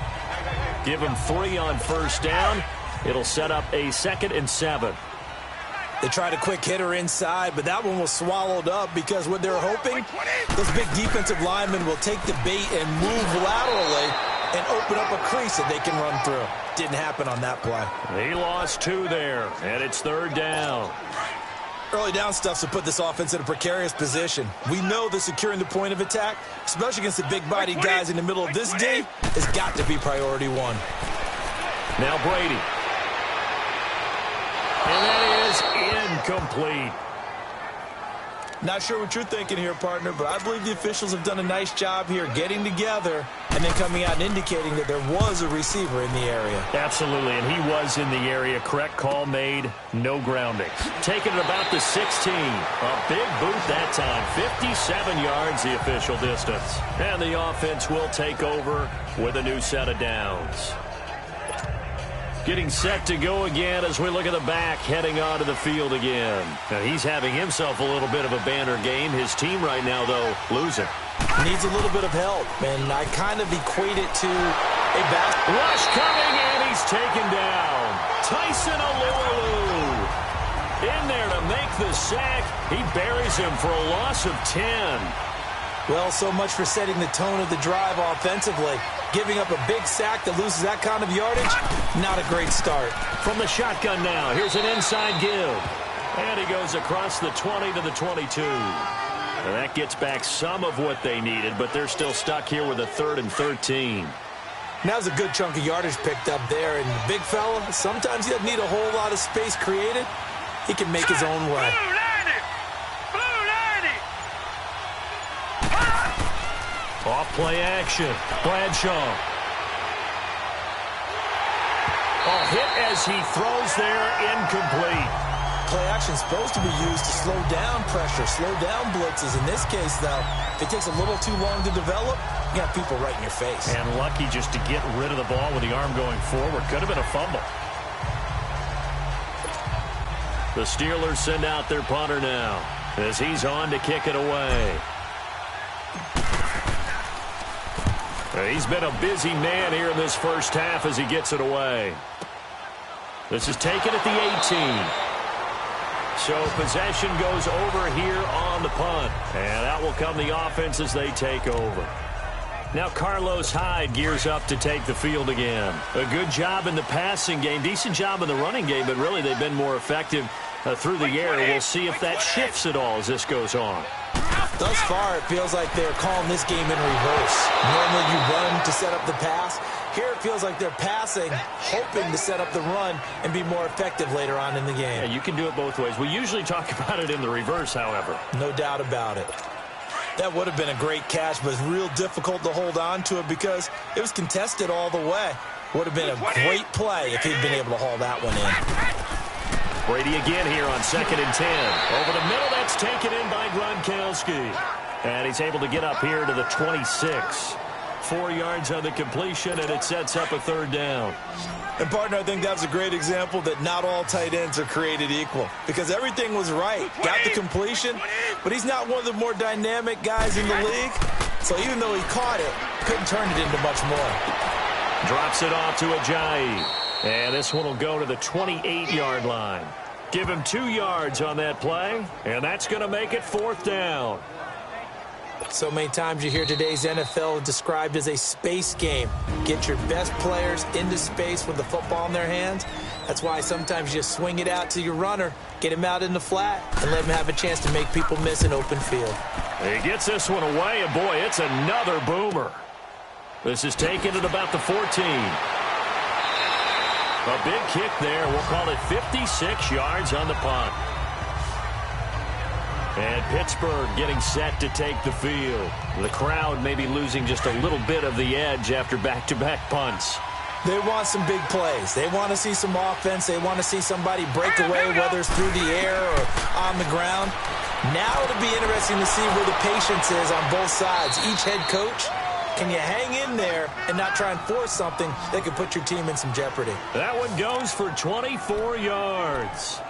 Give him 3 on first down. It'll set up a 2nd and 7. They tried a quick hitter inside, but that one was swallowed up because what they're hoping, those big defensive linemen will take the bait and move laterally and open up a crease that they can run through. Didn't happen on that play. He lost 2 there, and it's 3rd down. Early down stuff to put this offense in a precarious position. We know that securing the point of attack, especially against the big-bodied guys in the middle of this D, has got to be priority 1. Now Brady. And that is incomplete. Not sure what you're thinking here, partner, but I believe the officials have done a nice job here getting together and then coming out and indicating that there was a receiver in the area. Absolutely, and he was in the area. Correct call made. No grounding. Taking it about the 16. A big boot that time. 57 yards the official distance. And the offense will take over with a new set of downs. Getting set to go again as we look at the back heading onto the field again. Now he's having himself a little bit of a banner game. His team right now, though, losing. Needs a little bit of help, and I kind of equate it to a basket. Rush coming, and he's taken down. Tyson Alualu in there to make the sack. He buries him for a loss of 10. Well, so much for setting the tone of the drive offensively. Giving up a big sack that loses that kind of yardage, not a great start. From the shotgun now, here's an inside give. And he goes across the 20 to the 22. And that gets back some of what they needed, but they're still stuck here with a 3rd and 13. Now's a good chunk of yardage picked up there. And the big fella, sometimes he doesn't need a whole lot of space created. He can make his own way. Off play action. Bradshaw. A hit as he throws there, incomplete. Play action is supposed to be used to slow down pressure, slow down blitzes. In this case, though, if it takes a little too long to develop, you got people right in your face. And lucky just to get rid of the ball with the arm going forward. Could have been a fumble. The Steelers send out their punter now as he's on to kick it away. He's been a busy man here in this first half as he gets it away. This is taken at the 18. So possession goes over here on the punt. And out will come the offense as they take over. Now Carlos Hyde gears up to take the field again. A good job in the passing game, decent job in the running game, but really they've been more effective through the air. We'll see if that shifts at all as this goes on. Thus far, it feels like they're calling this game in reverse. Normally you run to set up the pass. Here it feels like they're passing, hoping to set up the run and be more effective later on in the game. Yeah, you can do it both ways. We usually talk about it in the reverse, however. No doubt about it. That would have been a great catch, but it's real difficult to hold on to it because it was contested all the way. Would have been a great play if he'd been able to haul that one in. Brady again here on 2nd and 10. Over the middle, that's taken in by Gronkowski. And he's able to get up here to the 26. 4 yards on the completion, and it sets up a 3rd down. And, partner, I think that's a great example that not all tight ends are created equal because everything was right. Got the completion, but he's not one of the more dynamic guys in the league. So even though he caught it, couldn't turn it into much more. Drops it off to Ajayi. And this one will go to the 28-yard line. Give him 2 yards on that play, and that's going to make it 4th down. So many times you hear today's NFL described as a space game. Get your best players into space with the football in their hands. That's why sometimes you just swing it out to your runner, get him out in the flat, and let him have a chance to make people miss an open field. He gets this one away, and boy, it's another boomer. This is taken at about the 14. A big kick there. We'll call it 56 yards on the punt. And Pittsburgh getting set to take the field. The crowd maybe losing just a little bit of the edge after back-to-back punts. They want some big plays. They want to see some offense. They want to see somebody break away, whether it's through the air or on the ground. Now it'll be interesting to see where the patience is on both sides. Each head coach, can you hang in there and not try and force something that could put your team in some jeopardy? That one goes for 24 yards.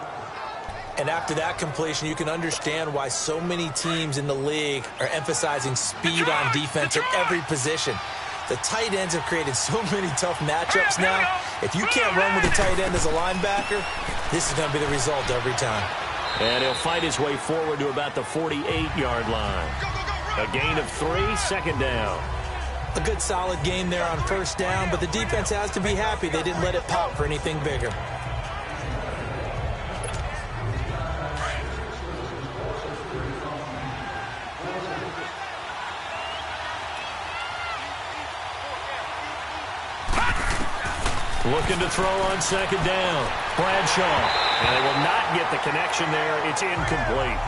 And after that completion, you can understand why so many teams in the league are emphasizing speed on defense at every position. The tight ends have created so many tough matchups now. If you can't run with a tight end as a linebacker, this is going to be the result every time. And he'll fight his way forward to about the 48-yard line. A gain of 3, 2nd down. A good solid gain there on 1st down, but the defense has to be happy they didn't let it pop for anything bigger. Looking to throw on 2nd down. Bradshaw. And they will not get the connection there. It's incomplete.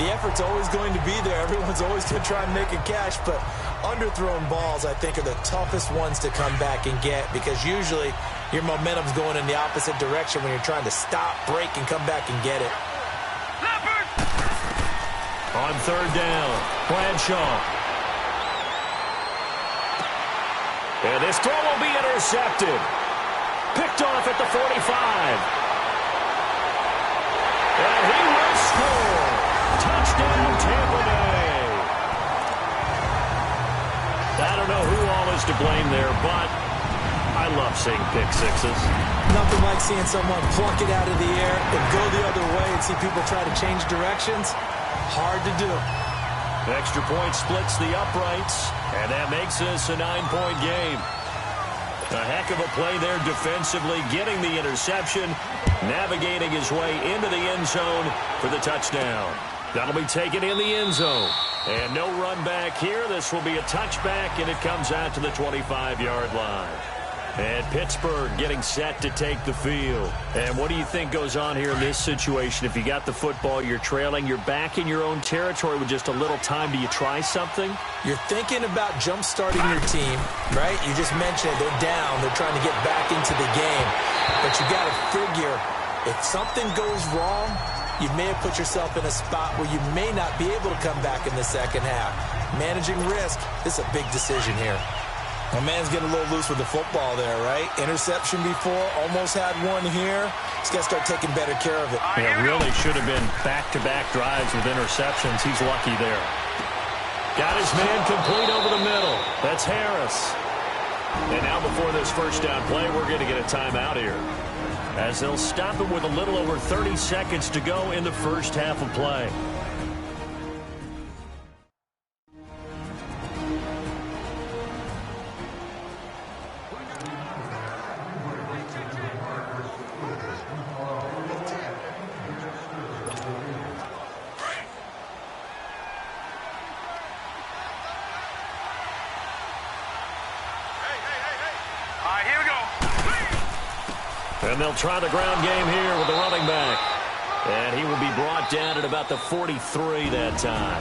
The effort's always going to be there. Everyone's always going to try and make a catch, but underthrown balls, I think, are the toughest ones to come back and get because usually your momentum's going in the opposite direction when you're trying to stop, break, and come back and get it. On 3rd down, Bradshaw. And this throw will be intercepted. Picked off at the 45. And he will score. Touchdown, Tampa Bay. I don't know who all is to blame there, but I love seeing pick sixes. Nothing like seeing someone pluck it out of the air and go the other way and see people try to change directions. Hard to do. Extra point splits the uprights, and that makes this a 9-point game. A heck of a play there defensively, getting the interception, navigating his way into the end zone for the touchdown. That'll be taken in the end zone. And no run back here. This will be a touchback, and it comes out to the 25-yard line. And Pittsburgh getting set to take the field. And what do you think goes on here in this situation? If you got the football, you're trailing, you're back in your own territory with just a little time. Do you try something? You're thinking about jump-starting your team, right? You just mentioned it. They're down. They're trying to get back into the game. But you got to figure If something goes wrong, you may have put yourself in a spot where you may not be able to come back in the second half. Managing risk is a big decision here. My man's getting a little loose with the football there, right? Interception before, almost had one here. He's got to start taking better care of it. It really should have been back-to-back drives with interceptions. He's lucky there. Got his man complete over the middle. That's Harris. And now before this first down play, we're going to get a timeout here, as they'll stop it with a little over 30 seconds to go in the first half of play. And they'll try the ground game here with the running back. And he will be brought down at about the 43 that time.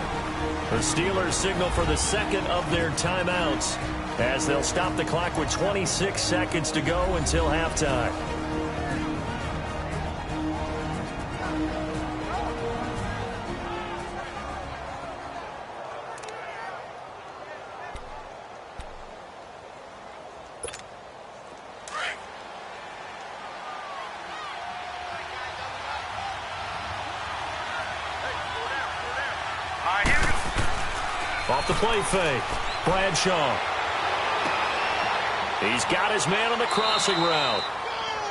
The Steelers signal for the second of their timeouts, as they'll stop the clock with 26 seconds to go until halftime. Off the play fake, Bradshaw. He's got his man on the crossing route.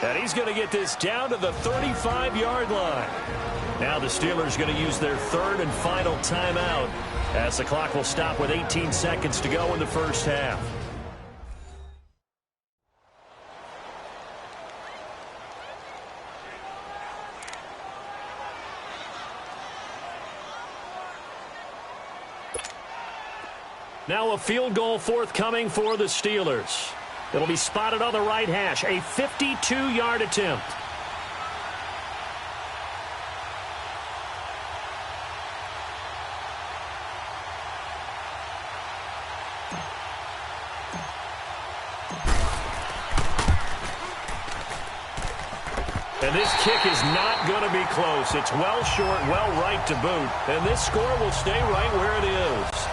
And he's going to get this down to the 35-yard line. Now the Steelers going to use their third and final timeout, as the clock will stop with 18 seconds to go in the first half. Now a field goal forthcoming for the Steelers. It'll be spotted on the right hash, a 52-yard attempt. And this kick is not going to be close. It's well short, well right to boot. And this score will stay right where it is.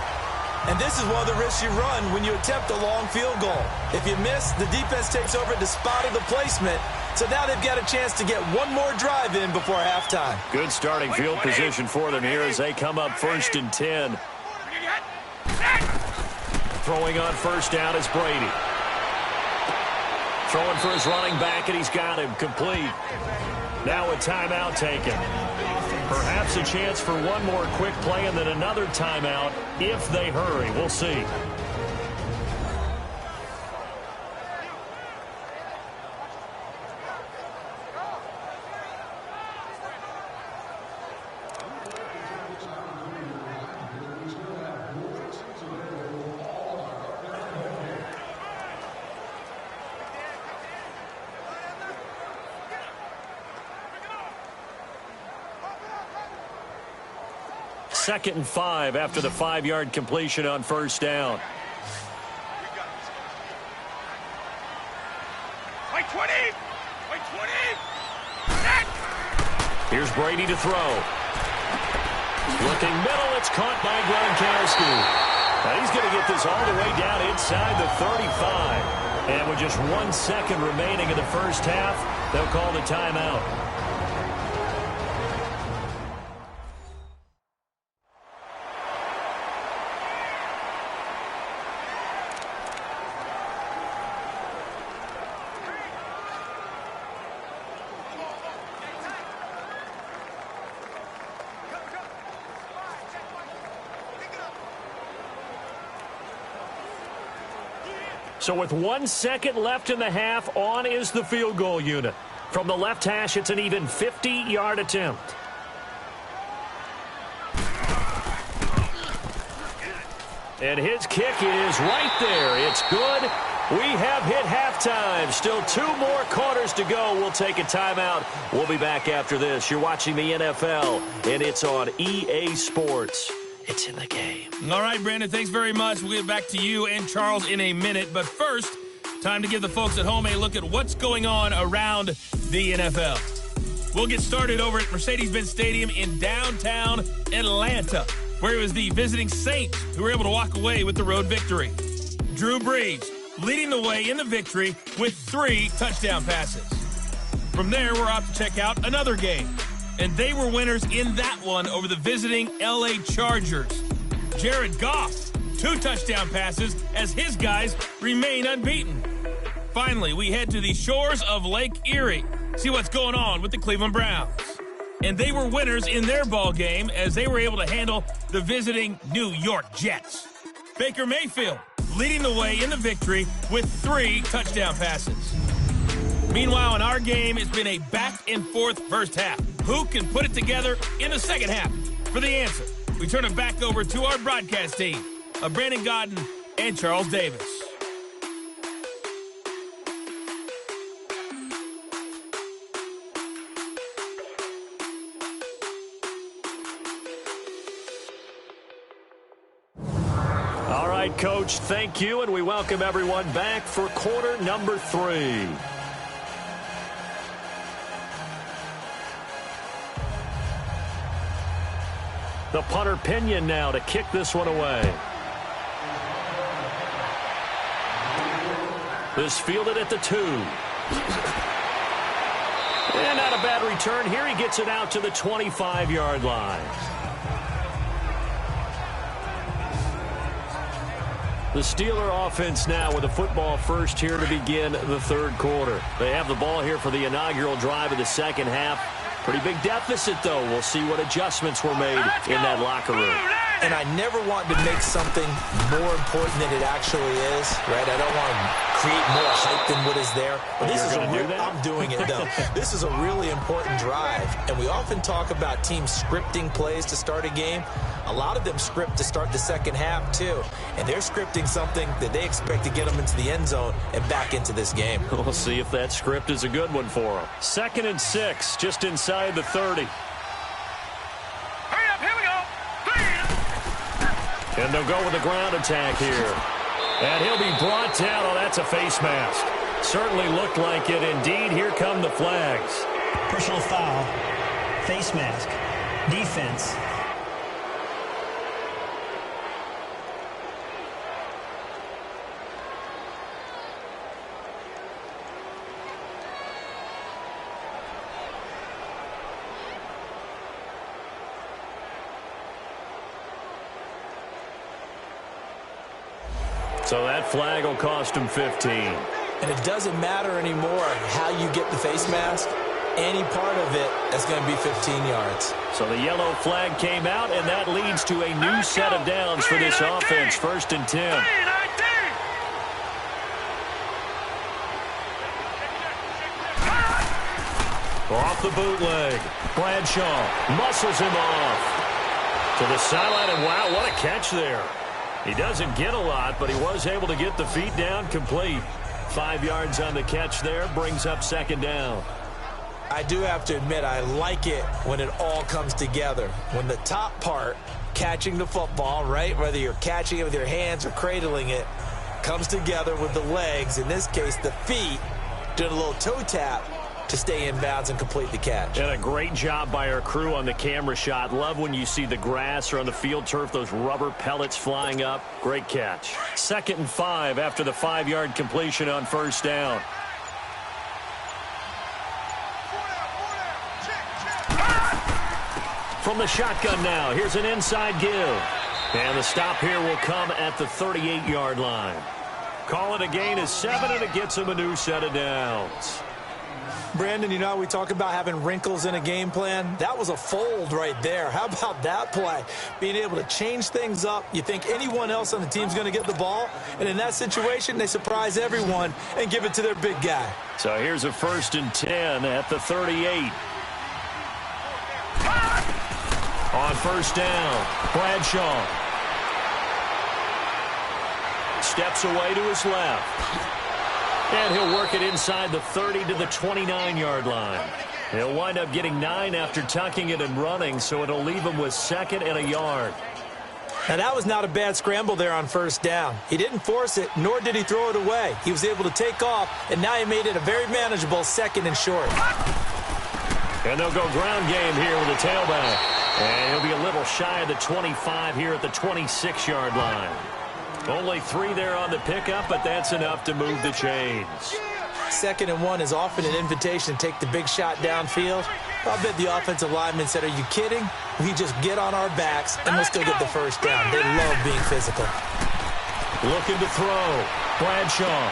And this is one of the risks you run when you attempt a long field goal. If you miss, the defense takes over at the spot of the placement. So now they've got a chance to get one more drive in before halftime. Good starting field position for them here as they come up 1st and 10. Throwing on first down is Brady. Throwing for his running back, and he's got him complete. Now a timeout taken. Perhaps a chance for one more quick play and then another timeout if they hurry. We'll see. Second and 5 after the 5-yard completion on first down. Wait 20! Wait 20! Here's Brady to throw. Looking middle, it's caught by Gronkowski. Now he's going to get this all the way down inside the 35. And with just 1 second remaining in the first half, they'll call the timeout. So with 1 second left in the half, on is the field goal unit. From the left hash, it's an even 50-yard attempt. And his kick is right there. It's good. We have hit halftime. Still 2 more quarters to go. We'll take a timeout. We'll be back after this. You're watching the NFL, and it's on EA Sports. It's in the game. All right, Brandon, thanks very much. We'll get back to you and Charles in a minute. But first, time to give the folks at home a look at what's going on around the NFL. We'll get started over at Mercedes-Benz Stadium in downtown Atlanta, where it was the visiting Saints who were able to walk away with the road victory. Drew Brees leading the way in the victory with 3 touchdown passes. From there, we're off to check out another game, and they were winners in that one over the visiting LA Chargers. Jared Goff, 2 touchdown passes as his guys remain unbeaten. Finally, we head to the shores of Lake Erie, see what's going on with the Cleveland Browns. And they were winners in their ball game as they were able to handle the visiting New York Jets. Baker Mayfield leading the way in the victory with 3 touchdown passes. Meanwhile, in our game, it's been a back-and-forth first half. Who can put it together in the second half? For the answer, we turn it back over to our broadcast team of Brandon Godden and Charles Davis. All right, Coach, thank you, and we welcome everyone back for quarter number 3. The punter Pinion now to kick this one away. This fielded at the 2. And not a bad return here. He gets it out to the 25-yard line. The Steeler offense now with a football first here to begin the third quarter. They have the ball here for the inaugural drive of the second half. Pretty big deficit, though. We'll see what adjustments were made in that locker room. And I never want to make something more important than it actually is, right? I don't want to create more hype than what is there. But this is I'm doing it, though. This is a really important drive. And we often talk about teams scripting plays to start a game. A lot of them script to start the second half, too. And they're scripting something that they expect to get them into the end zone and back into this game. We'll see if that script is a good one for them. 2nd and 6, just inside the 30. Hurry up, here we go. And they'll go with the ground attack here. And he'll be brought down. Oh, that's a face mask. Certainly looked like it. Indeed, here come the flags. Personal foul, face mask, defense. So that flag will cost him 15. And it doesn't matter anymore how you get the face mask. Any part of it is going to be 15 yards. So the yellow flag came out, and that leads to a new set of downs for this offense. 1st and 10. Off the bootleg. Bradshaw muscles him off to the sideline, and wow, what a catch there. He doesn't get a lot, but he was able to get the feet down complete. 5 yards on the catch there, brings up 2nd down. I do have to admit, I like it when it all comes together. When the top part, catching the football, right, whether you're catching it with your hands or cradling it, comes together with the legs, in this case the feet, doing a little toe tap to stay in bounds and complete the catch. And a great job by our crew on the camera shot. Love when you see the grass or on the field turf, those rubber pellets flying up. Great catch. 2nd and 5 after the 5-yard completion on 1st down. From the shotgun now, here's an inside give. And the stop here will come at the 38-yard line. Call it a gain of 7, and it gets him a new set of downs. Brandon, you know, we talk about having wrinkles in a game plan. That was a fold right there. How about that play? Being able to change things up. You think anyone else on the team's going to get the ball, and in that situation, they surprise everyone and give it to their big guy. So here's a 1st and 10 at the 38. On 1st down, Bradshaw steps away to his left. And he'll work it inside the 30 to the 29-yard line. He'll wind up getting 9 after tucking it and running, so it'll leave him with 2nd and a yard. Now, that was not a bad scramble there on 1st down. He didn't force it, nor did he throw it away. He was able to take off, and now he made it a very manageable 2nd and short. And they'll go ground game here with the tailback. And he'll be a little shy of the 25 here at the 26-yard line. Only 3 there on the pickup, but that's enough to move the chains. 2nd and 1 is often an invitation to take the big shot downfield. I bet the offensive lineman said, are you kidding? We just get on our backs, and we'll still get the first down. They love being physical. Looking to throw. Bradshaw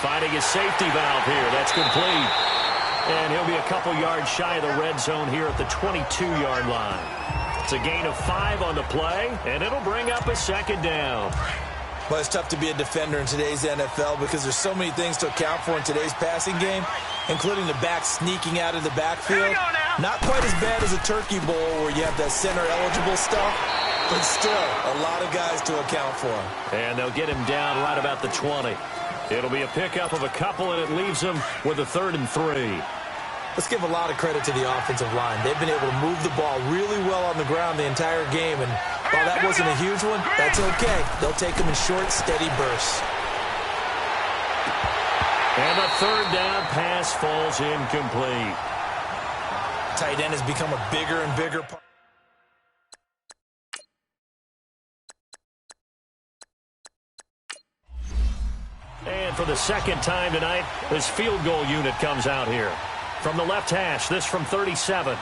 finding his safety valve here. That's complete. And he'll be a couple yards shy of the red zone here at the 22-yard line. It's a gain of 5 on the play, and it'll bring up a 2nd down. Well, it's tough to be a defender in today's NFL because there's so many things to account for in today's passing game, including the back sneaking out of the backfield. Not quite as bad as a turkey bowl where you have that center-eligible stuff, but still a lot of guys to account for. And they'll get him down right about the 20. It'll be a pickup of a couple, and it leaves them with a 3rd and 3. Let's give a lot of credit to the offensive line. They've been able to move the ball really well on the ground the entire game, and while that wasn't a huge one, that's okay. They'll take them in short, steady bursts. And the 3rd down pass falls incomplete. Tight end has become a bigger and bigger part. And for the 2nd time tonight, this field goal unit comes out here. From the left hash, this from 37.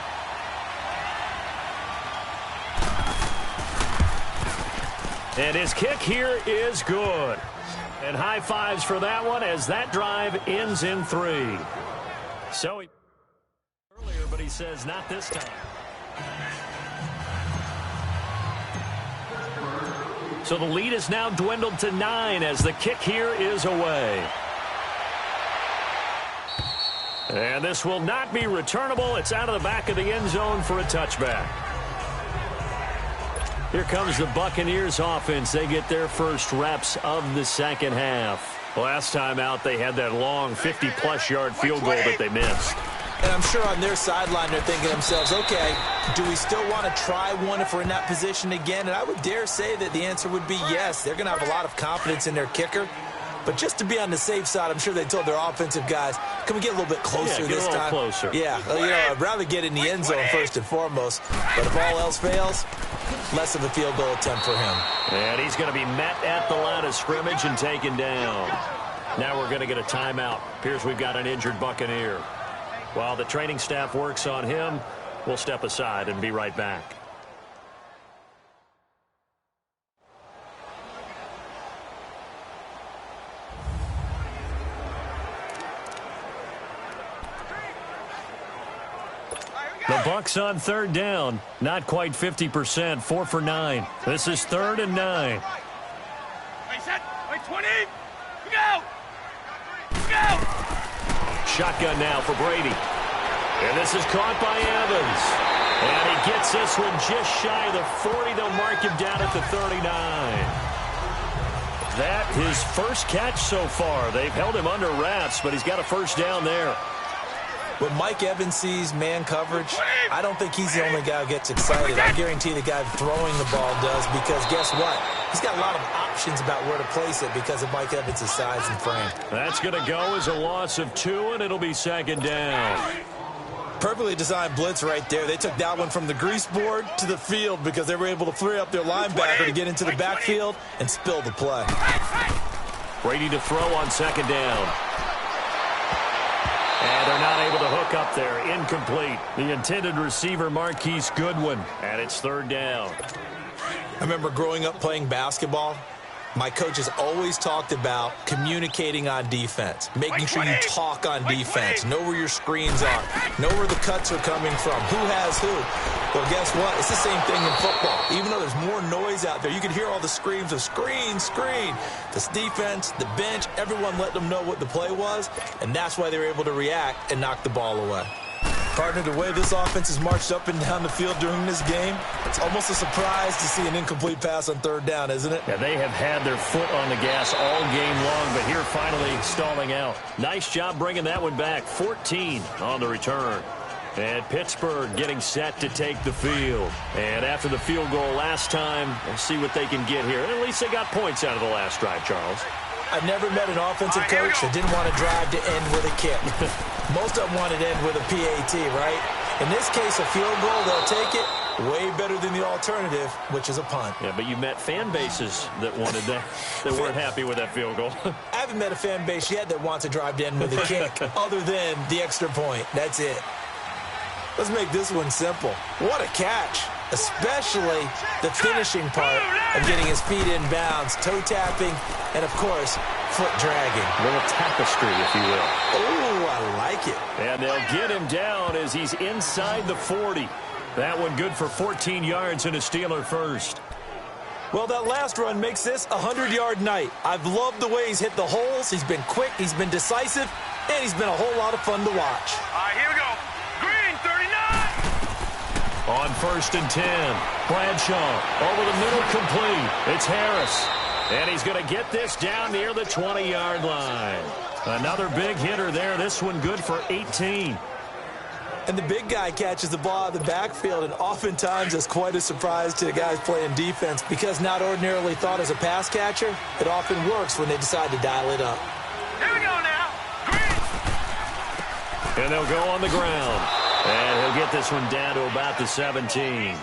And his kick here is good. And high fives for that one as that drive ends in 3. So he earlier, but he says not this time. So the lead is now dwindled to 9 as the kick here is away. And this will not be returnable. It's out of the back of the end zone for a touchback. Here comes the Buccaneers offense. They get their first reps of the 2nd half. Last time out, they had that long 50-plus yard field goal that they missed. And I'm sure on their sideline they're thinking to themselves, okay, do we still want to try one if we're in that position again? And I would dare say that the answer would be yes. They're going to have a lot of confidence in their kicker. But just to be on the safe side, I'm sure they told their offensive guys, can we get a little bit closer this time? Closer. Yeah, I'd rather get in the end zone first and foremost. But if all else fails, less of a field goal attempt for him. And he's going to be met at the line of scrimmage and taken down. Now we're going to get a timeout. Appears we've got an injured Buccaneer. While the training staff works on him, we'll step aside and be right back. The Bucs on 3rd down. Not quite 50%. 4 for 9. This is 3rd and 9. Wait, set. Wait, 20. Go. Go. Shotgun now for Brady. And this is caught by Evans. And he gets this one just shy of the 40. They'll mark him down at the 39. That his first catch so far. They've held him under wraps, but he's got a first down there. When Mike Evans sees man coverage, I don't think he's the only guy who gets excited. I guarantee the guy throwing the ball does, because guess what? He's got a lot of options about where to place it because of Mike Evans' size and frame. That's going to go as a loss of 2, and it'll be 2nd down. Perfectly designed blitz right there. They took that one from the grease board to the field because they were able to free up their linebacker to get into the backfield and spill the play. Brady to throw on 2nd down. And they're not able to hook up there. Incomplete. The intended receiver, Marquise Goodwin. And it's 3rd down. I remember growing up playing basketball. My coaches always talked about communicating on defense, making sure you talk on defense, know where your screens are, know where the cuts are coming from, who has who. Well, guess what? It's the same thing in football. Even though there's more noise out there, you can hear all the screams of screen, screen. This defense, the bench, everyone let them know what the play was, and that's why they were able to react and knock the ball away. Partner, the way this offense has marched up and down the field during this game, it's almost a surprise to see an incomplete pass on 3rd down, isn't it? Yeah, they have had their foot on the gas all game long, but here finally stalling out. Nice job bringing that one back. 14 on the return. And Pittsburgh getting set to take the field. And after the field goal last time, we'll see what they can get here. At least they got points out of the last drive, Charles. I've never met an offensive coach that didn't want to drive to end with a kick. Most of them wanted to end with a PAT, right? In this case, a field goal, they'll take it. Way better than the alternative, which is a punt. Yeah, but you met fan bases that wanted that, that weren't happy with that field goal. I haven't met a fan base yet that wants to drive in with a kick other than the extra point. That's it. Let's make this one simple. What a catch, especially the finishing part of getting his feet in bounds, toe tapping, and, of course, foot dragging. A little tapestry, if you will. Oh, I like it. And they'll get him down as he's inside the 40. That one good for 14 yards and a Steeler first. Well, that last run makes this a 100-yard night. I've loved the way he's hit the holes. He's been quick, he's been decisive, and he's been a whole lot of fun to watch. All right, here we go. Green, 39. On 1st and 10, Bradshaw over the middle, complete. It's Harris. And he's going to get this down near the 20-yard line. Another big hitter there. This one good for 18. And the big guy catches the ball out of the backfield, and oftentimes it's quite a surprise to the guys playing defense because not ordinarily thought as a pass catcher, it often works when they decide to dial it up. Here we go now. Green. And they'll go on the ground. And he'll get this one down to about the 17.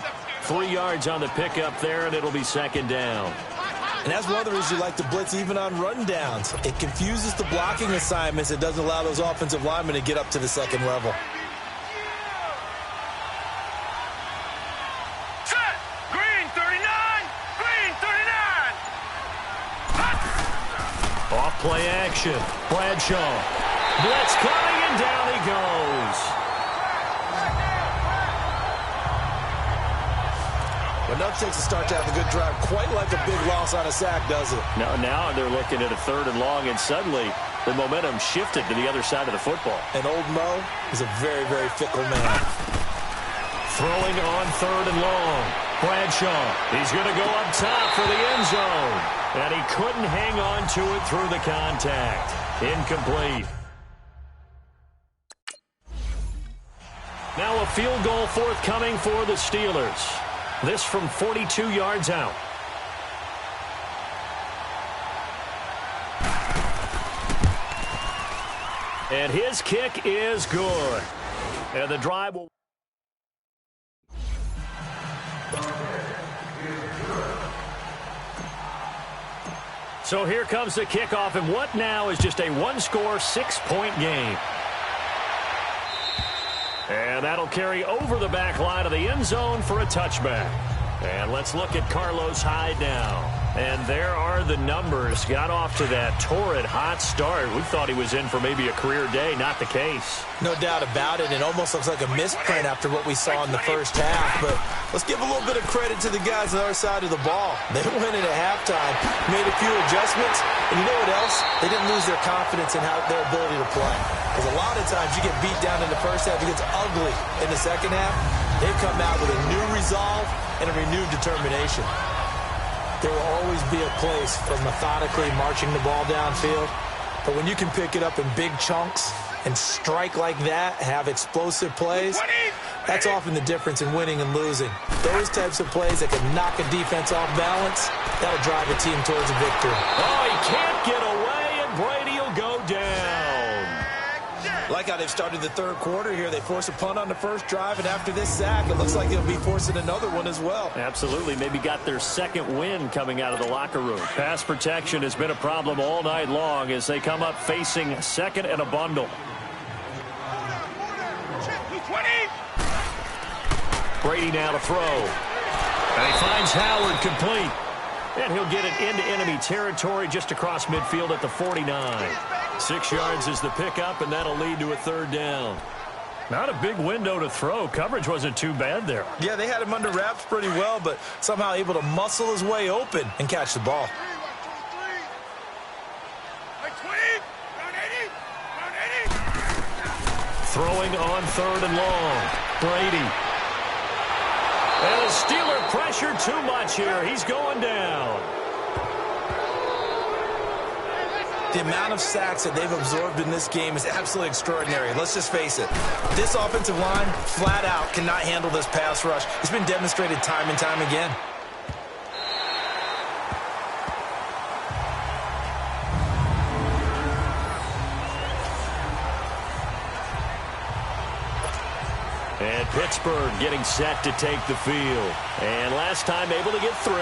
3 yards on the pickup there, and it'll be 2nd down. And that's one of the reasons you like to blitz even on rundowns. It confuses the blocking assignments. It doesn't allow those offensive linemen to get up to the second level. Set. Green, 39. Green, 39. Off play action. Bradshaw. Blitz coming, and down he goes. Enough takes to start to have a good drive. Quite like a big loss on a sack, does it? Now they're looking at a 3rd and long, and suddenly the momentum shifted to the other side of the football. And old Mo is a very, very fickle man. Throwing on 3rd and long. Bradshaw. He's going to go up top for the end zone. And he couldn't hang on to it through the contact. Incomplete. Now a field goal forthcoming for the Steelers. This from 42 yards out. And his kick is good. And the drive will... So here comes the kickoff, and what now is just a one-score, 6-point game. And that'll carry over the back line of the end zone for a touchback. And let's look at Carlos Hyde now. And there are the numbers. Got off to that torrid hot start. We thought he was in for maybe a career day. Not the case. No doubt about it. It almost looks like a misprint after what we saw in the first half. But let's give a little bit of credit to the guys on the other side of the ball. They went in at halftime, made a few adjustments, and you know what else? They didn't lose their confidence in their ability to play. Because a lot of times you get beat down in the first half, it gets ugly in the second half. They've come out with a new resolve and a renewed determination. There will always be a place for methodically marching the ball downfield. But when you can pick it up in big chunks and strike like that, have explosive plays, that's often the difference in winning and losing. Those types of plays that can knock a defense off balance, that'll drive a team towards a victory. Oh, he can't get away, and Brady will go down. Like how they've started the third quarter here. They force a punt on the first drive, and after this sack, it looks like they'll be forcing another one as well. Absolutely. Maybe got their second win coming out of the locker room. Pass protection has been a problem all night long as they come up facing 2nd and a bundle. 20. Brady now to throw. And he finds Howard complete. And he'll get it into enemy territory just across midfield at the 49. 6 yards is the pickup, and that'll lead to a 3rd down. Not a big window to throw. Coverage wasn't too bad there. Yeah, they had him under wraps pretty well, but somehow able to muscle his way open and catch the ball. Throwing on 3rd and long. Brady. And the Steeler pressure too much here. He's going down. The amount of sacks that they've absorbed in this game is absolutely extraordinary. Let's just face it. This offensive line, flat out, cannot handle this pass rush. It's been demonstrated time and time again. And Pittsburgh getting set to take the field. And last time able to get 3.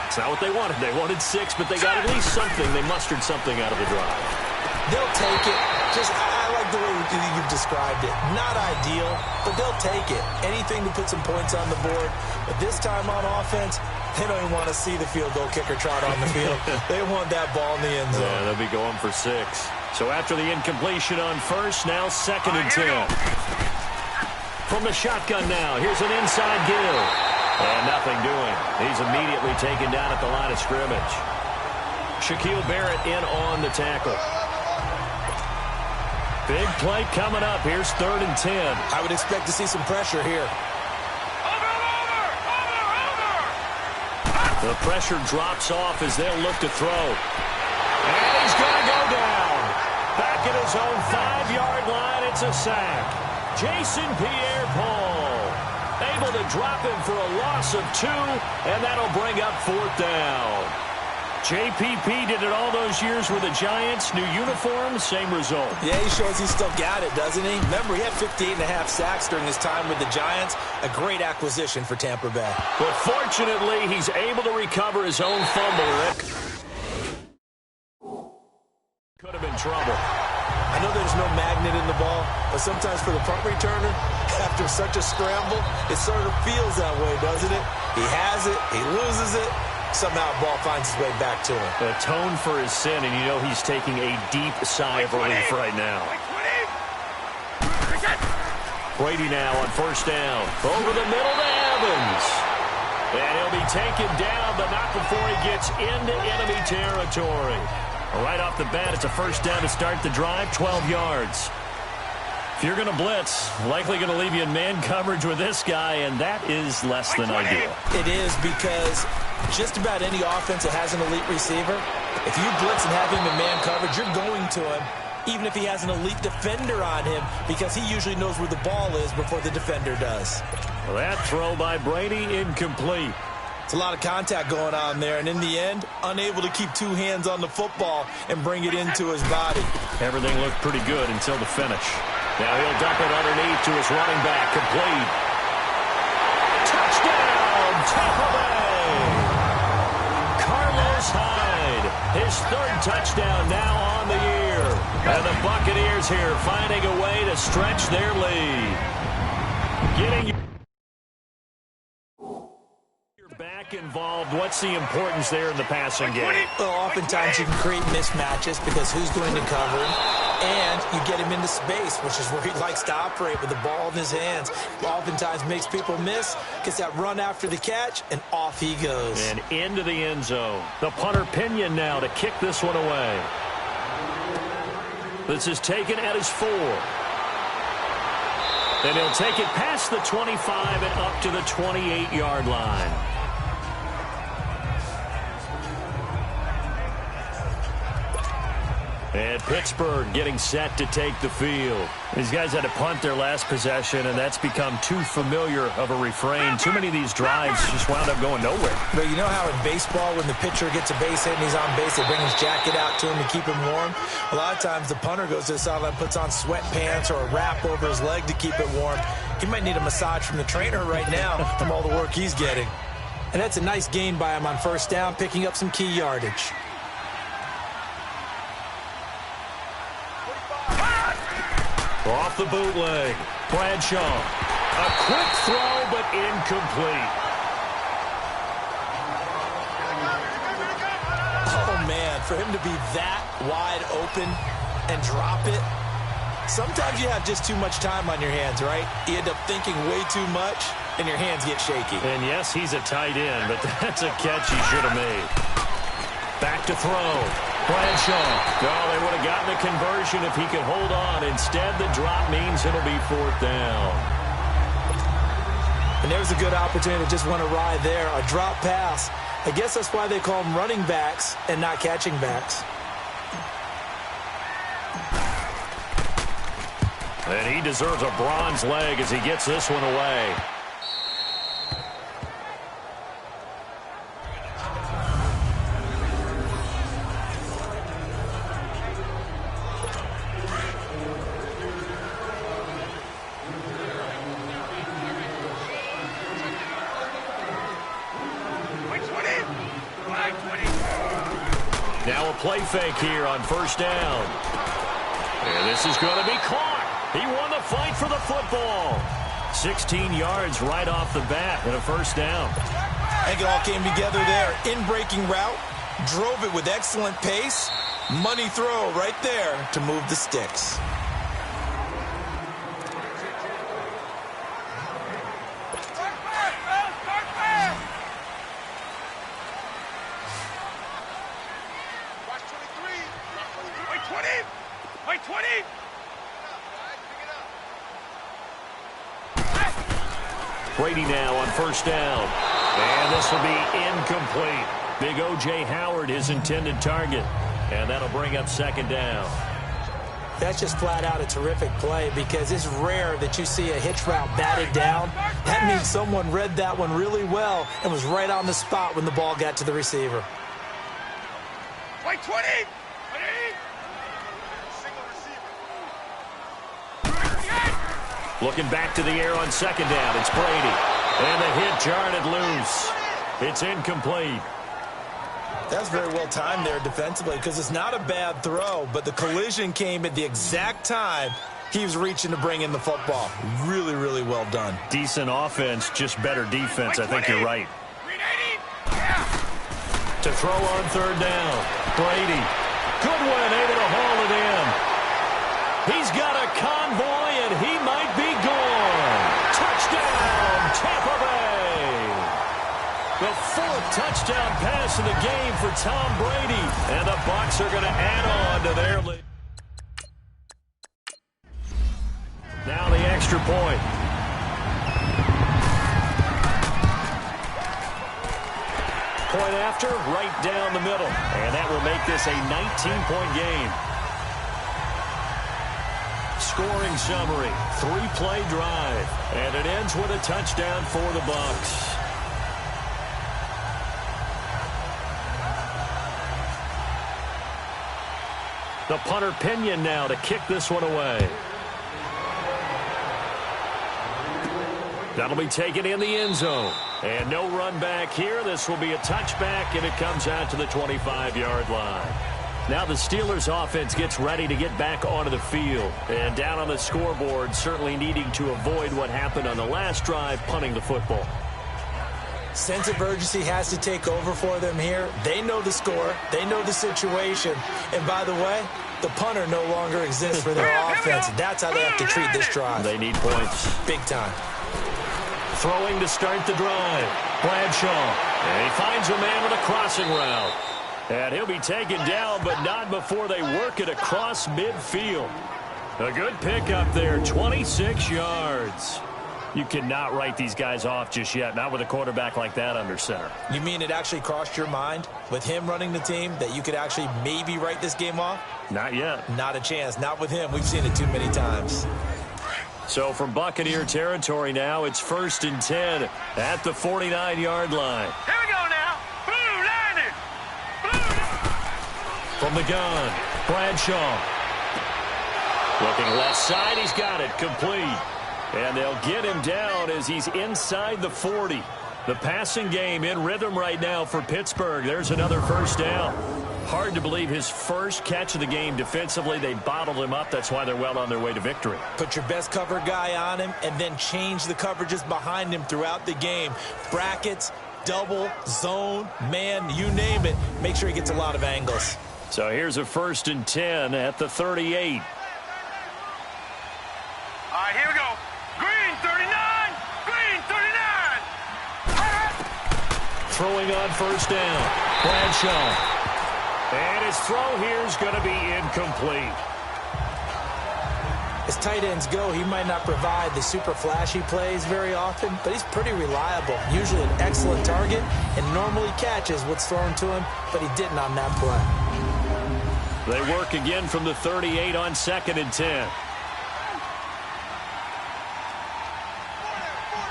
It's not what they wanted. They wanted 6, but they got at least something. They mustered something out of the drive. They'll take it. I like the way you've described it. Not ideal, but they'll take it. Anything to put some points on the board. But this time on offense, they don't even want to see the field goal kicker trot on the field. They want that ball in the end zone. Yeah, they'll be going for 6. So after the incompletion on first, now 2nd and 10. From the shotgun now, here's an inside give. And nothing doing. He's immediately taken down at the line of scrimmage. Shaquille Barrett in on the tackle. Big play coming up. Here's 3rd and 10. I would expect to see some pressure here. The pressure drops off as they'll look to throw. And he's going to go down. Back at his own 5-yard line, it's a sack. Jason Pierre-Paul able to drop him for a loss of 2, and that'll bring up 4th down. JPP did it all those years with the Giants. New uniform, same result. Yeah, he shows he's still got it, doesn't he? Remember, he had 58.5 sacks during his time with the Giants. A great acquisition for Tampa Bay. But fortunately, he's able to recover his own fumble, Rick. Could have been trouble. I know there's no magnet in the ball, but sometimes for the punt returner, after such a scramble, it sort of feels that way, doesn't it? He has it, he loses it. Somehow the ball finds its way back to him. Atone for his sin, and you know he's taking a deep sigh of relief right now. Brady now on 1st down. Over the middle to Evans. And he'll be taken down, but not before he gets into enemy territory. Right off the bat, it's a 1st down to start the drive, 12 yards. If you're going to blitz, likely going to leave you in man coverage with this guy, and that is less than ideal. It is, because just about any offense that has an elite receiver, if you blitz and have him in man coverage, you're going to him, even if he has an elite defender on him, because he usually knows where the ball is before the defender does. Well, that throw by Brady, incomplete. It's a lot of contact going on there, and in the end, unable to keep 2 hands on the football and bring it into his body. Everything looked pretty good until the finish. Now he'll dump it underneath to his running back, complete. Touchdown, Tampa Bay! Carlos Hyde, his 3rd touchdown now on the year. And the Buccaneers here finding a way to stretch their lead. Getting back involved. What's the importance there in the passing game? Well, oftentimes you can create mismatches because who's going to cover him, and you get him into space, which is where he likes to operate with the ball in his hands. Oftentimes makes people miss, gets that run after the catch, and off he goes. And into the end zone. The punter Pinion now to kick this one away. This is taken at his 4. And he'll take it past the 25 and up to the 28-yard line. And Pittsburgh getting set to take the field. These guys had to punt their last possession, and that's become too familiar of a refrain. Too many of these drives just wound up going nowhere. But you know how in baseball, when the pitcher gets a base hit and he's on base, they bring his jacket out to him to keep him warm? A lot of times the punter goes to the sideline, puts on sweatpants or a wrap over his leg to keep it warm. He might need a massage from the trainer right now from all the work he's getting. And that's a nice gain by him on 1st down, picking up some key yardage. Off the bootleg, Bradshaw. A quick throw, but incomplete. Oh, man, for him to be that wide open and drop it, sometimes you have just too much time on your hands, right? You end up thinking way too much, and your hands get shaky. And yes, he's a tight end, but that's a catch he should have made. Back to throw. Bradshaw. Oh, they would have gotten a conversion if he could hold on. Instead, the drop means it'll be 4th down. And there's a good opportunity to just want to ride there. A drop pass. I guess that's why they call them running backs and not catching backs. And he deserves a bronze leg as he gets this one away. play fake here on first down. And this is going to be caught. He won the fight for the football. 16 yards right off the bat and a first down. I think it all came together there. In-breaking route, drove it with excellent pace. Money throw right there to move the sticks. Brady now on first down. And this will be incomplete. Big O.J. Howard, his intended target. And that'll bring up second down. That's just flat out a terrific play because it's rare that you see a hitch route batted down. That means someone read that one really well and was right on the spot when the ball got to the receiver. Wait, 20! Looking back to the air on second down. It's Brady. And the hit jarred loose. It's incomplete. That's very well timed there defensively because it's not a bad throw, but the collision came at the exact time he was reaching to bring in the football. Really, really well done. Decent offense, just better defense. I think you're right. To throw on third down. Brady. Goodwin able to haul it in. He's got a convoy, and he might be gone. Touchdown, Tampa Bay. The fourth touchdown pass of the game for Tom Brady. And the Bucs are going to add on to their lead. Now the extra point. Point after, right down the middle. And that will make this a 19-point game. Scoring summary, 3-play drive. And it ends with a touchdown for the Bucs. The punter Pinion now to kick this one away. That'll be taken in the end zone. And no run back here. This will be a touchback, and it comes out to the 25-yard line. Now the Steelers offense gets ready to get back onto the field. And down on the scoreboard, certainly needing to avoid what happened on the last drive, punting the football. Sense of urgency has to take over for them here. They know the score. They know the situation. And by the way, the punter no longer exists for their offense. That's how they have to treat this drive. They need points. Big time. Throwing to start the drive. Bradshaw. And he finds a man with a crossing route. And he'll be taken down, but not before they work it across midfield. A good pickup there, 26 yards. You cannot write these guys off just yet, not with a quarterback like that under center. You mean it actually crossed your mind with him running the team that you could actually maybe write this game off? Not yet. Not a chance. Not with him. We've seen it too many times. So from Buccaneer territory now, it's 1st and 10 at the 49-yard line. Here we go now. Blue Lightning. From the gun, Bradshaw. Looking left side, he's got it, complete. And they'll get him down as he's inside the 40. The passing game in rhythm right now for Pittsburgh. There's another first down. Hard to believe his first catch of the game defensively. They bottled him up. That's why they're well on their way to victory. Put your best cover guy on him and then change the coverages behind him throughout the game. Brackets, double, zone, man, you name it. Make sure he gets a lot of angles. So here's a 1st and 10 at the 38. All right, here we go. Green 39. Green 39. Throwing on first down. Bradshaw. And his throw here is going to be incomplete. As tight ends go, he might not provide the super flashy plays very often, but he's pretty reliable. Usually an excellent target and normally catches what's thrown to him, but he didn't on that play. They work again from the 38 on 2nd and 10.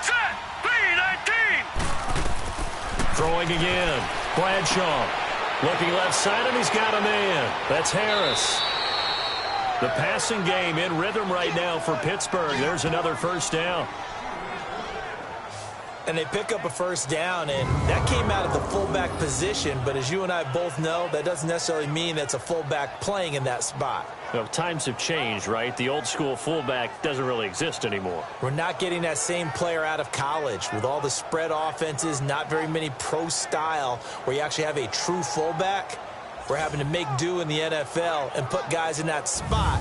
Set. B19. Throwing again. Bradshaw. Looking left side, and he's got a man. That's Harris. The passing game in rhythm right now for Pittsburgh. There's another first down. And they pick up a first down, and that came out of the fullback position. But as you and I both know, that doesn't necessarily mean that's a fullback playing in that spot. Well, times have changed, right? The old school fullback doesn't really exist anymore. We're not getting that same player out of college with all the spread offenses, not very many pro style where you actually have a true fullback. We're having to make do in the NFL and put guys in that spot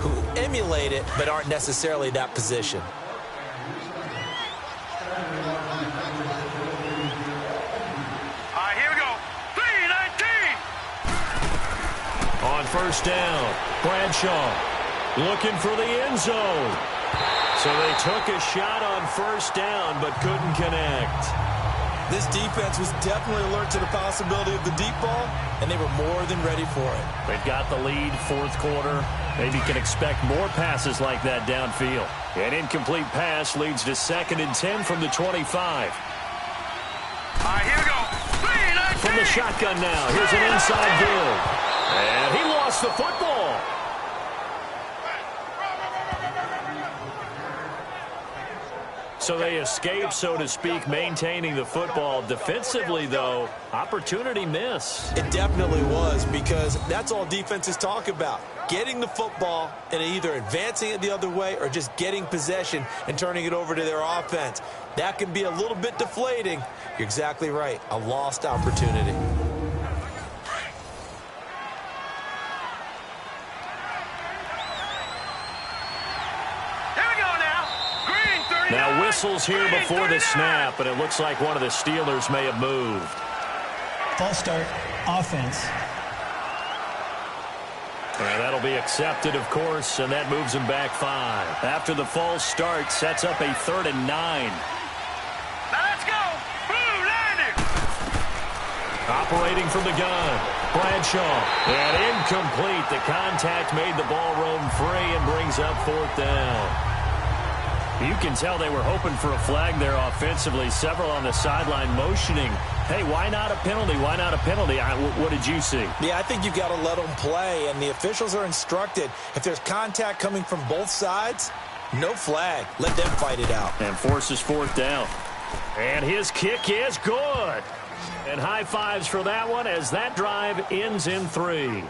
who emulate it but aren't necessarily that position. First down, Bradshaw looking for the end zone. So they took a shot on first down but couldn't connect. This defense was definitely alert to the possibility of the deep ball, and they were more than ready for it. They've got the lead, fourth quarter. Maybe can expect more passes like that downfield. An incomplete pass leads to 2nd and 10 from the 25. Here we go. From the shotgun now, here's an inside give. And he lost the football. So they escape, so to speak, maintaining the football. Defensively, though, opportunity miss. It definitely was, because that's all defenses talk about. Getting the football and either advancing it the other way or just getting possession and turning it over to their offense. That can be a little bit deflating. You're exactly right. A lost opportunity. Now whistles here before the snap, and it looks like one of the Steelers may have moved. False start, offense. And that'll be accepted, of course, and that moves him back 5. After the false start, sets up a 3rd and 9. Now let's go. Blue landing. Operating from the gun, Bradshaw. And incomplete. The contact made the ball roam free and brings up 4th down. You can tell they were hoping for a flag there offensively. Several on the sideline motioning, hey, why not a penalty? Why not a penalty? What did you see? Yeah, I think you've got to let them play, and the officials are instructed. If there's contact coming from both sides, no flag. Let them fight it out. And forces 4th down. And his kick is good. And high fives for that one as that drive ends in 3.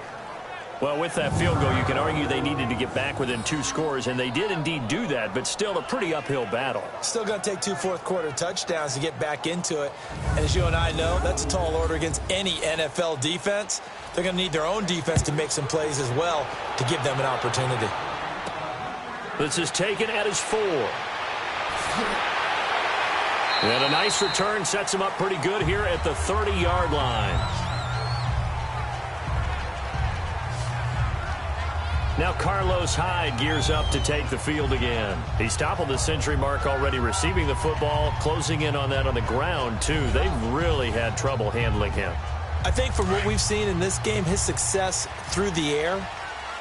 Well, with that field goal, you can argue they needed to get back within 2 scores, and they did indeed do that, but still a pretty uphill battle. Still going to take 2 fourth-quarter touchdowns to get back into it. And as you and I know, that's a tall order against any NFL defense. They're going to need their own defense to make some plays as well to give them an opportunity. This is taken at his 4. And a nice return sets him up pretty good here at the 30-yard line. Now Carlos Hyde gears up to take the field again. He's toppled the century mark already receiving the football, closing in on that on the ground, too. They've really had trouble handling him. I think from what we've seen in this game, his success through the air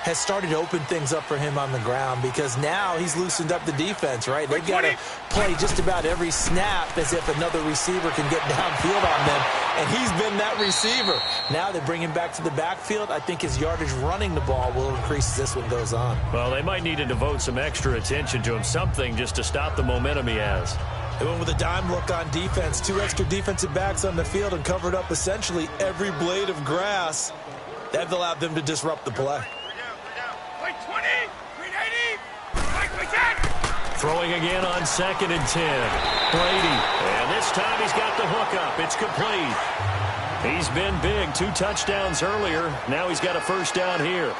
has started to open things up for him on the ground, because now he's loosened up the defense, right? They've got to play just about every snap as if another receiver can get downfield on them, and he's been that receiver. Now they bring him back to the backfield. I think his yardage running the ball will increase as this one goes on. Well, they might need to devote some extra attention to him, something just to stop the momentum he has. They went with a dime look on defense, 2 extra defensive backs on the field and covered up essentially every blade of grass. That allowed them to disrupt the play. Throwing again on 2nd and 10. Brady. And this time he's got the hook up. It's complete. He's been big. 2 touchdowns earlier. Now he's got a first down here.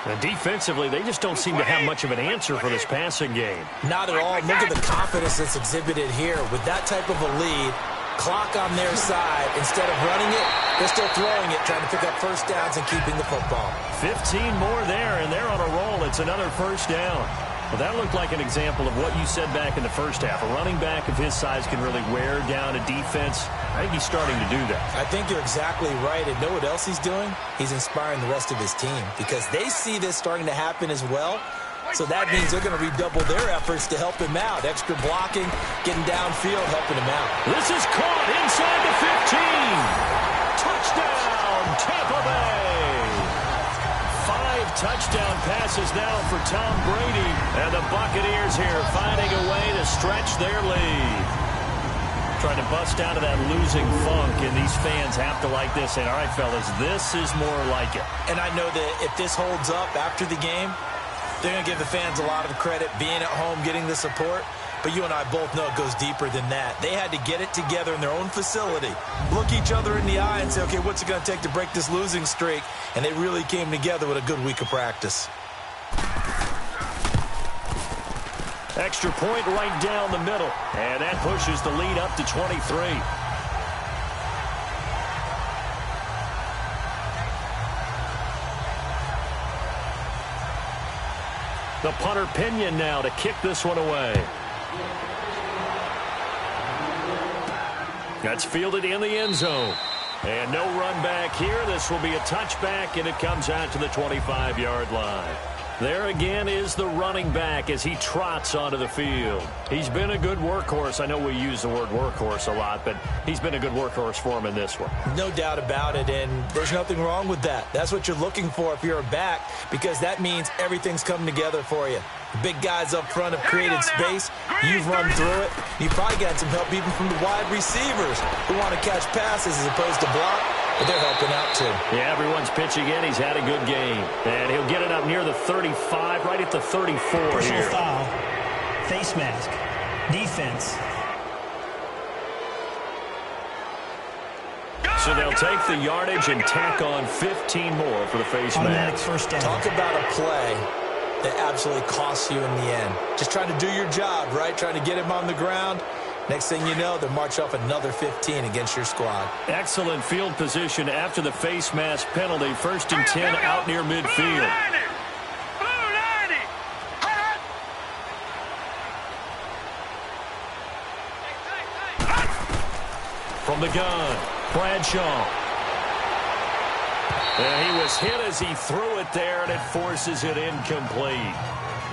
And defensively, they just don't seem to have much of an answer for this passing game. Not at all. Look at the confidence that's exhibited here. With that type of a lead, clock on their side, instead of running it, they're still throwing it, trying to pick up first downs and keeping the football. 15 more there, and they're on a roll. It's another first down. Well, that looked like an example of what you said back in the first half. A running back of his size can really wear down a defense. I think he's starting to do that. I think you're exactly right. And know what else he's doing? He's inspiring the rest of his team, because they see this starting to happen as well. So that means they're going to redouble their efforts to help him out. Extra blocking, getting downfield, helping him out. This is caught inside the 15. Touchdown, Tampa Bay. 5 touchdown passes now for Tom Brady. And the Buccaneers here finding a way to stretch their lead. Trying to bust out of that losing funk, and these fans have to like this. And all right, fellas, this is more like it. And I know that if this holds up after the game, they're going to give the fans a lot of credit being at home, getting the support. But you and I both know it goes deeper than that. They had to get it together in their own facility, look each other in the eye and say, okay, what's it going to take to break this losing streak? And they really came together with a good week of practice. Extra point right down the middle. And that pushes the lead up to 23. The punter Pinion now to kick this one away. That's fielded in the end zone. And no run back here. This will be a touchback, and it comes out to the 25-yard line. There again is the running back as he trots onto the field. He's been a good workhorse. I know we use the word workhorse a lot, but he's been a good workhorse for him in this one. No doubt about it, and there's nothing wrong with that. That's what you're looking for if you're a back, because that means everything's coming together for you. The big guys up front have created space. You've run through it. You probably got some help even from the wide receivers who want to catch passes as opposed to block. But they're helping out, too. Yeah, everyone's pitching in. He's had a good game. And he'll get it up near the 35, right at the 34 Personal here. foul, face mask, defense. So they'll take the yardage and tack on 15 more for the face Automatic mask. first down. Talk about a play that absolutely costs you in the end. Just trying to do your job, right? Trying to get him on the ground. Next thing you know, they'll march off another 15 against your squad. Excellent field position after the face mask penalty. 1st and 10 out near midfield. From the gun, Bradshaw. And he was hit as he threw it there, and it forces it incomplete.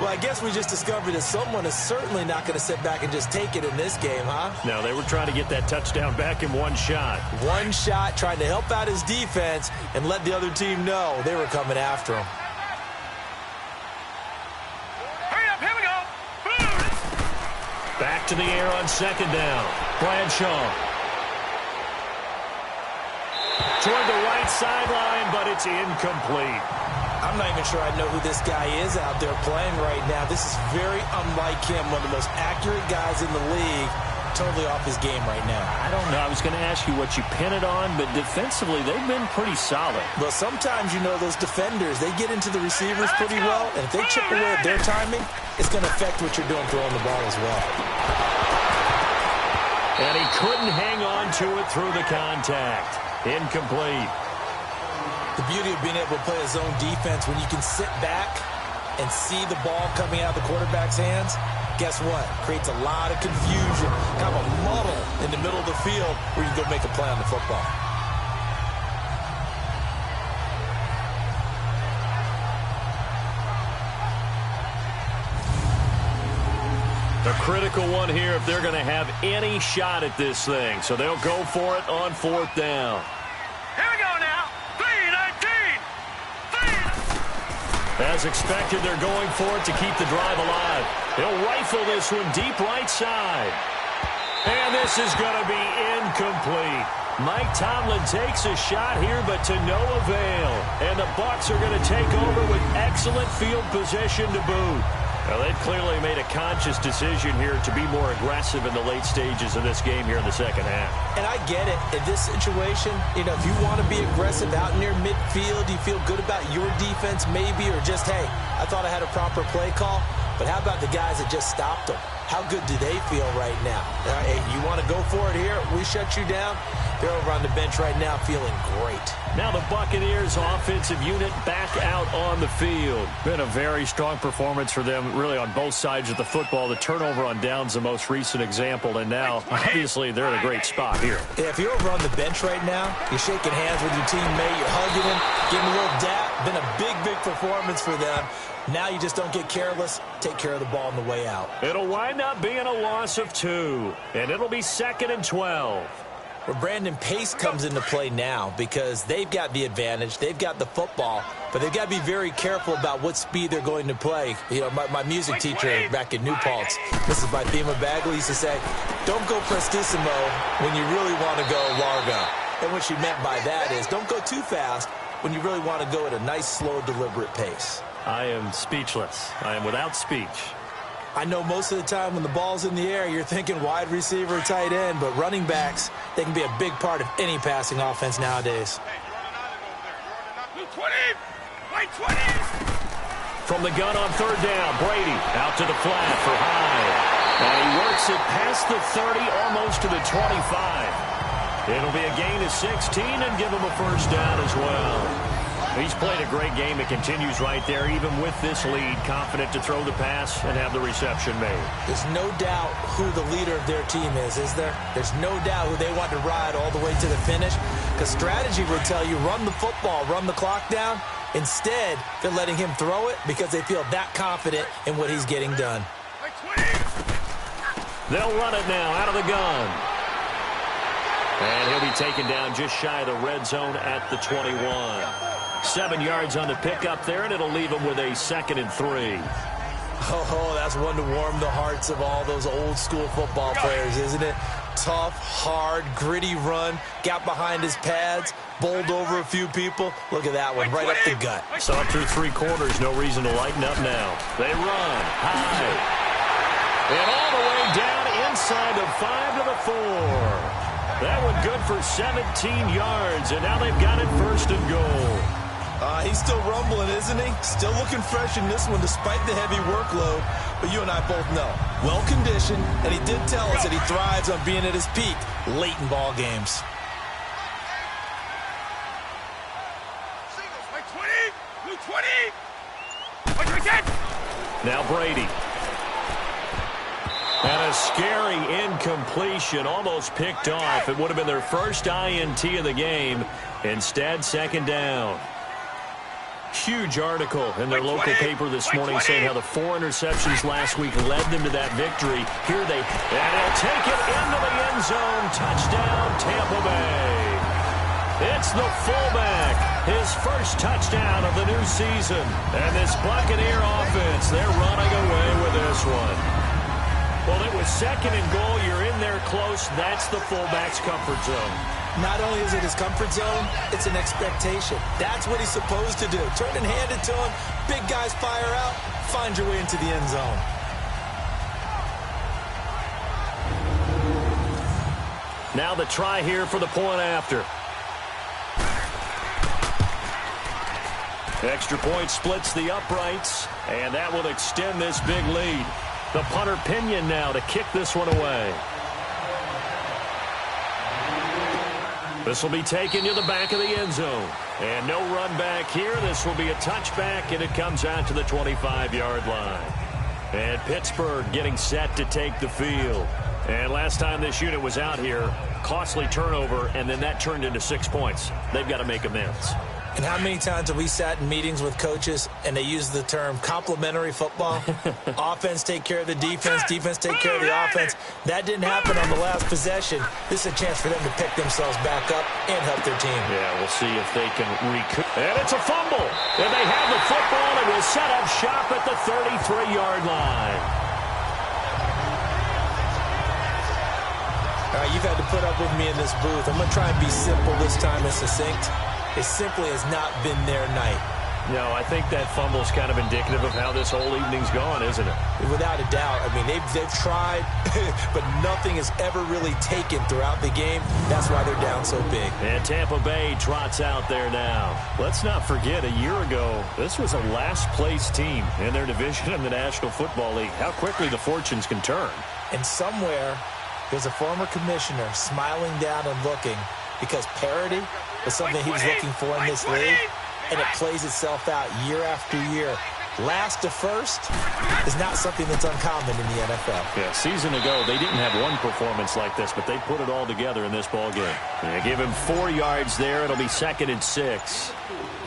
Well, I guess we just discovered that someone is certainly not going to sit back and just take it in this game, huh? No, they were trying to get that touchdown back in one shot. One shot, trying to help out his defense and let the other team know they were coming after him. Hurry up, here we go. Back to the air on 2nd down. Bradshaw. Toward the right sideline, but it's incomplete. I'm not even sure I know who this guy is out there playing right now. This is very unlike him, one of the most accurate guys in the league. Totally off his game right now. I don't know. I was going to ask you what you pin it on, but defensively, they've been pretty solid. Well, sometimes, you know, those defenders, they get into the receivers pretty well, and if they chip away at their timing, it's going to affect what you're doing throwing the ball as well. And he couldn't hang on to it through the contact. Incomplete. The beauty of being able to play a zone defense when you can sit back and see the ball coming out of the quarterback's hands, guess what? Creates a lot of confusion, kind of a muddle in the middle of the field where you can go make a play on the football. The critical one here if they're going to have any shot at this thing. So they'll go for it on 4th down. Here we go now. 3-19. As expected, they're going for it to keep the drive alive. He'll rifle this one deep right side. And this is going to be incomplete. Mike Tomlin takes a shot here, but to no avail. And the Bucs are going to take over with excellent field position to boot. Well, they've clearly made a conscious decision here to be more aggressive in the late stages of this game here in the 2nd half. And I get it. In this situation, you know, if you want to be aggressive out near midfield, you feel good about your defense maybe, or just, hey, I thought I had a proper play call. But how about the guys that just stopped them? How good do they feel right now? Hey, you want to go for it here? We shut you down. They're over on the bench right now feeling great. Now the Buccaneers offensive unit back out on the field. Been a very strong performance for them really on both sides of the football. The turnover on downs the most recent example, and now obviously they're in a great spot here. Yeah, if you're over on the bench right now, you're shaking hands with your teammate, you're hugging him, giving a little dap. Been a big performance for them. Now you just don't get careless. Take care of the ball on the way out. It'll wind up being a loss of 2, and it'll be 2nd and 12. Where Brandon Pace comes into play now because they've got the advantage. They've got the football, but they've got to be very careful about what speed they're going to play. You know, my music teacher back in New Paltz, Mrs. Bythema Bagley, used to say, don't go prestissimo when you really want to go largo. And what she meant by that is don't go too fast when you really want to go at a nice, slow, deliberate pace. I am speechless. I am without speech. I know most of the time when the ball's in the air, you're thinking wide receiver, tight end, but running backs, they can be a big part of any passing offense nowadays. From the gun on third down, Brady out to the flat for Hyde. And he works it past the 30, almost to the 25. It'll be a gain of 16 and give him a first down as well. He's played a great game. It continues right there, even with this lead, confident to throw the pass and have the reception made. There's no doubt who the leader of their team is there? There's no doubt who they want to ride all the way to the finish, because strategy would tell you run the football, run the clock down. Instead, they're letting him throw it because they feel that confident in what he's getting done. They'll run it now out of the gun. And he'll be taken down just shy of the red zone at the 21. 7 yards on the pickup there, and it'll leave him with a 2nd and 3. Oh, that's one to warm the hearts of all those old-school football players, isn't it? Tough, hard, gritty run, got behind his pads, bowled over a few people. Look at that one, right up the gut. Saw it through 3 quarters, no reason to lighten up now. They run high. And all the way down inside the 5 to the 4. That one good for 17 yards, and now they've got it 1st and goal. He's still rumbling, isn't he? Still looking fresh in this one despite the heavy workload. But you and I both know, well-conditioned, and he did tell us that he thrives on being at his peak late in ball games. Now Brady. And a scary incompletion, almost picked off. It would have been their first INT of the game. Instead, 2nd down. Huge article in their local paper this morning saying how the 4 interceptions last week led them to that victory. Here and he'll take it into the end zone. Touchdown, Tampa Bay. It's the fullback. His first touchdown of the new season. And this Buccaneer offense, they're running away with this one. Well, it was 2nd and goal. You're in there close. That's the fullback's comfort zone. Not only is it his comfort zone, it's an expectation. That's what he's supposed to do. Turn and hand it to him. Big guys fire out. Find your way into the end zone. Now the try here for the point after. Extra point splits the uprights, and that will extend this big lead. The punter Pinion now to kick this one away. This will be taken to the back of the end zone. And no run back here. This will be a touchback, and it comes out to the 25-yard line. And Pittsburgh getting set to take the field. And last time this unit was out here, costly turnover, and then that turned into 6 points. They've got to make amends. And how many times have we sat in meetings with coaches and they use the term complementary football? Offense take care of the defense, defense take care of the offense. That didn't happen on the last possession. This is a chance for them to pick themselves back up and help their team. Yeah, we'll see if they can recoup. And it's a fumble. And they have the football and will set up shop at the 33-yard line. All right, you've had to put up with me in this booth. I'm going to try and be simple this time and succinct. It simply has not been their night. No, I think that fumble's kind of indicative of how this whole evening's gone, isn't it? Without a doubt. I mean, they've tried, but nothing is ever really taken throughout the game. That's why they're down so big. And Tampa Bay trots out there now. Let's not forget, a year ago, this was a last-place team in their division in the National Football League. How quickly the fortunes can turn. And somewhere, there's a former commissioner smiling down and looking because parity is something he was looking for in this league, and it plays itself out year after year. Last to first is not something that's uncommon in the NFL. Yeah, a season ago, they didn't have one performance like this, but they put it all together in this ball game. They give him 4 yards there. It'll be 2nd and 6.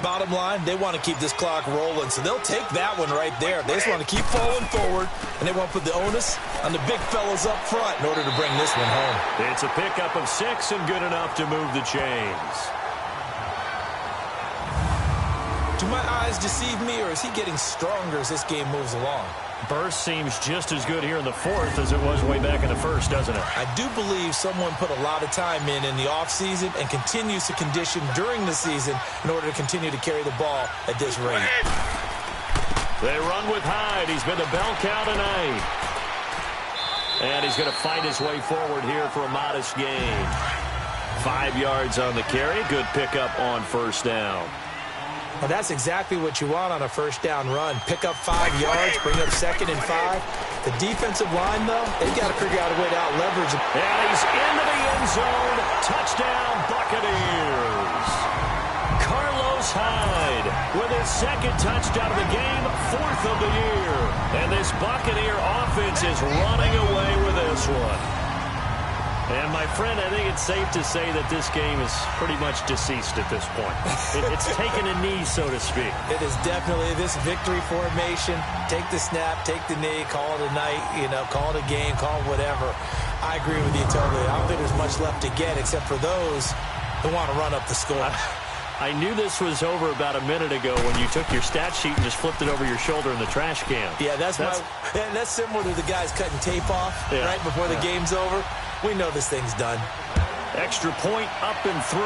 Bottom line, they want to keep this clock rolling, so they'll take that one right there. They just want to keep falling forward, and they want to put the onus on the big fellas up front in order to bring this one home. It's a pickup of 6 and good enough to move the chains. To my numbers deceive me, or is he getting stronger as this game moves along? Burst seems just as good here in the fourth as it was way back in the first, doesn't it? I do believe someone put a lot of time in the offseason and continues to condition during the season in order to continue to carry the ball at this rate. They run with Hyde. He's been the bell cow tonight. And he's going to fight his way forward here for a modest gain. 5 yards on the carry. Good pickup on first down. Well, that's exactly what you want on a first down run. Pick up 5 yards, bring up 2nd and 5. The defensive line, though, they've got to figure out a way to out-leverage him. And he's into the end zone. Touchdown, Buccaneers. Carlos Hyde with his 2nd touchdown of the game, 4th of the year. And this Buccaneer offense is running away with this one. And, my friend, I think it's safe to say that this game is pretty much deceased at this point. It's taken a knee, so to speak. It is definitely this victory formation. Take the snap, take the knee, call it a night, call it a game, call it whatever. I agree with you totally. I don't think there's much left to get except for those who want to run up the score. I knew this was over about a minute ago when you took your stat sheet and just flipped it over your shoulder in the trash can. Yeah, that's similar to the guys cutting tape off right before the game's over. We know this thing's done. Extra point up and through.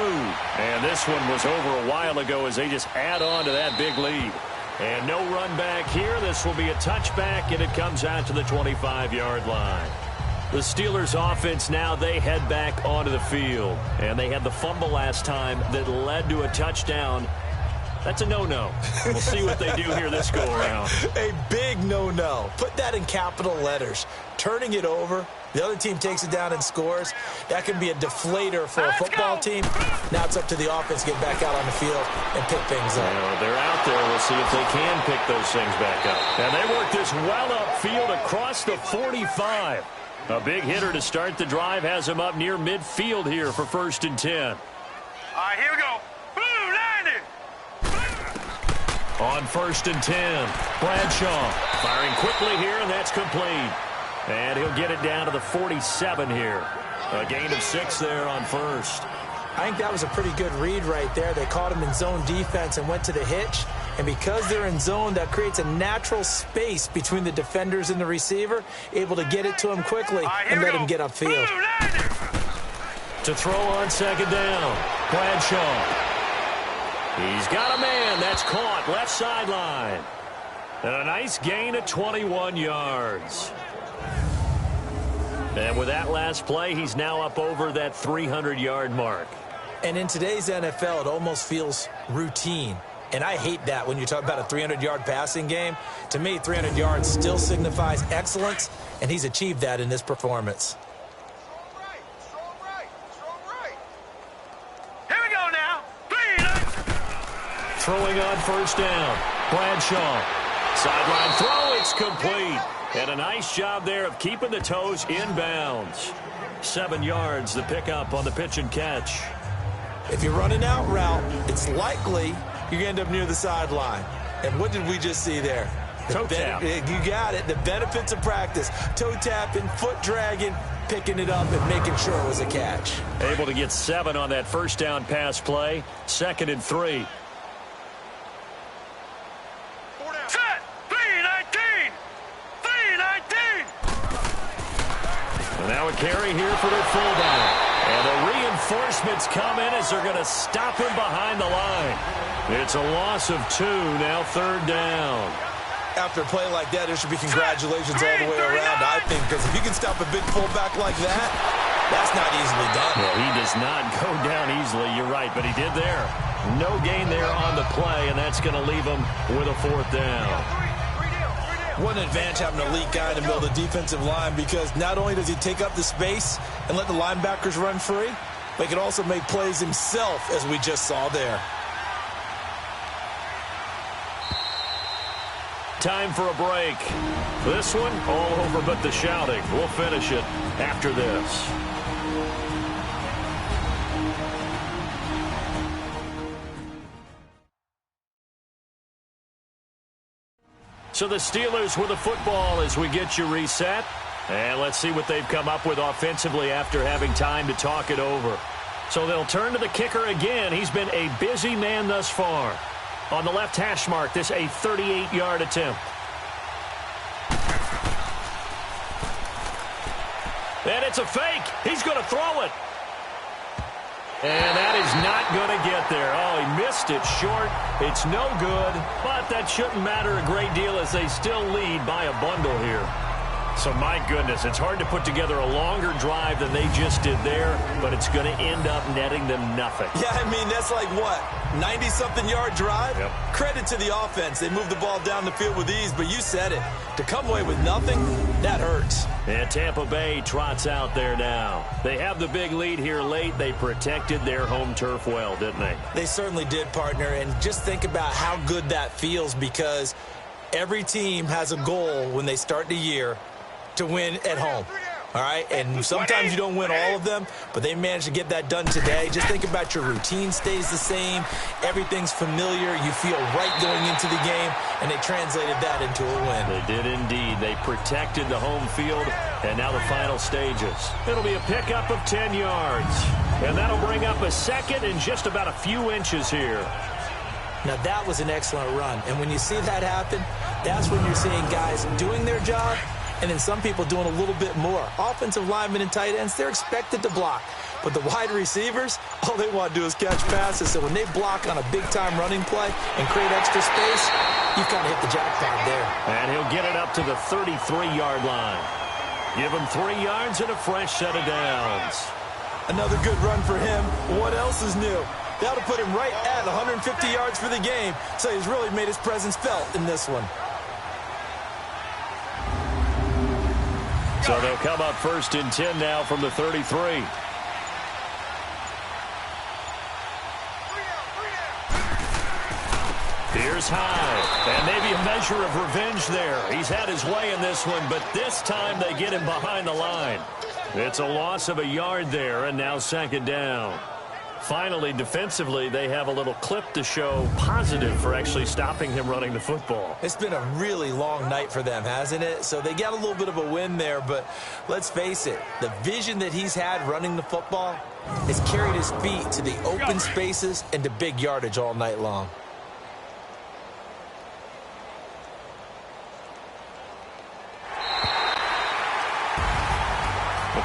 And this one was over a while ago as they just add on to that big lead. And no run back here. This will be a touchback, and it comes out to the 25-yard line. The Steelers offense now, they head back onto the field. And they had the fumble last time that led to a touchdown. That's a no-no. We'll see what they do here this go-around. A big no-no. Put that in capital letters. Turning it over, the other team takes it down and scores. That can be a deflator for a football team. Now it's up to the offense to get back out on the field and pick things up. Well, they're out there. We'll see if they can pick those things back up. And they work this well upfield across the 45. A big hitter to start the drive has him up near midfield here for 1st and 10. All right, here we go. Boom, 90. On 1st and 10, Bradshaw firing quickly here, and that's complete. And he'll get it down to the 47 here. A gain of 6 there on first. I think that was a pretty good read right there. They caught him in zone defense and went to the hitch. And because they're in zone, that creates a natural space between the defenders and the receiver, able to get it to him quickly and let him get upfield. To throw on 2nd down, Bradshaw. He's got a man. That's caught left sideline. And a nice gain of 21 yards. And with that last play, he's now up over that 300-yard mark. And in today's NFL, it almost feels routine. And I hate that when you talk about a 300-yard passing game. To me, 300 yards still signifies excellence, and he's achieved that in this performance. Strong right. Here we go now. 3. Throwing on 1st down, Bradshaw. Sideline throw, it's complete. And a nice job there of keeping the toes inbounds. 7 yards, the pickup on the pitch and catch. If you're running out route, it's likely you're going to end up near the sideline. And what did we just see there? Toe tap. You got it. The benefits of practice. Toe tapping, foot dragging, picking it up and making sure it was a catch. Able to get 7 on that 1st down pass play. 2nd and 3. Set. 3-19. 3-19. And now a carry here for their fullback. And the reinforcements come in as they're going to stop him behind the line. It's a loss of 2, now 3rd down. After a play like that, there should be congratulations all the way around, I think, because if you can stop a big fullback like that, that's not easily done. Well, he does not go down easily, you're right, but he did there. No gain there on the play, and that's going to leave him with a 4th down. What an advantage having an elite guy in the middle of the defensive line, because not only does he take up the space and let the linebackers run free, but he can also make plays himself, as we just saw there. Time for a break. This one, all over but the shouting. We'll finish it after this. So the Steelers with the football as we get you reset. And let's see what they've come up with offensively after having time to talk it over. So they'll turn to the kicker again. He's been a busy man thus far. On the left hash mark, this a 38-yard attempt. And it's a fake. He's going to throw it. And that is not going to get there. Oh, he missed it short. It's no good, but that shouldn't matter a great deal as they still lead by a bundle here. So, my goodness, it's hard to put together a longer drive than they just did there, but it's going to end up netting them nothing. Yeah, I mean, that's like what, 90-something-yard drive? Yep. Credit to the offense. They moved the ball down the field with ease, but you said it. To come away with nothing, that hurts. And Tampa Bay trots out there now. They have the big lead here late. They protected their home turf well, didn't they? They certainly did, partner, and just think about how good that feels because every team has a goal when they start the year to win at home, all right? And sometimes you don't win all of them, but they managed to get that done today. Just think about your routine stays the same. Everything's familiar. You feel right going into the game, and they translated that into a win. They did indeed. They protected the home field, and now the final stages. It'll be a pickup of 10 yards, and that'll bring up a second in just about a few inches here. Now, that was an excellent run, and when you see that happen, that's when you're seeing guys doing their job and then some people doing a little bit more. Offensive linemen and tight ends, they're expected to block. But the wide receivers, all they want to do is catch passes. So when they block on a big-time running play and create extra space, you've kind of hit the jackpot there. And he'll get it up to the 33-yard line. Give him 3 yards and a fresh set of downs. Another good run for him. What else is new? That'll put him right at 150 yards for the game. So he's really made his presence felt in this one. So they'll come up 1st and 10 now from the 33. Here's high, and maybe a measure of revenge there. He's had his way in this one, but this time they get him behind the line. It's a loss of a yard there, and now 2nd down. Finally, defensively, they have a little clip to show positive for actually stopping him running the football. It's been a really long night for them, hasn't it? So they got a little bit of a win there, but let's face it, the vision that he's had running the football has carried his feet to the open spaces and to big yardage all night long.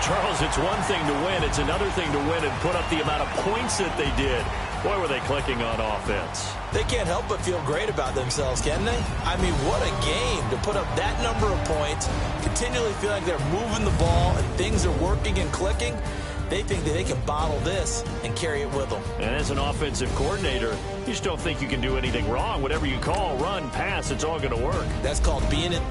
Charles, it's one thing to win. It's another thing to win and put up the amount of points that they did. Boy, were they clicking on offense. They can't help but feel great about themselves, can they? I mean, what a game to put up that number of points, continually feel like they're moving the ball and things are working and clicking. They think that they can bottle this and carry it with them. And as an offensive coordinator, you just don't think you can do anything wrong. Whatever you call, run, pass, it's all going to work. That's called being in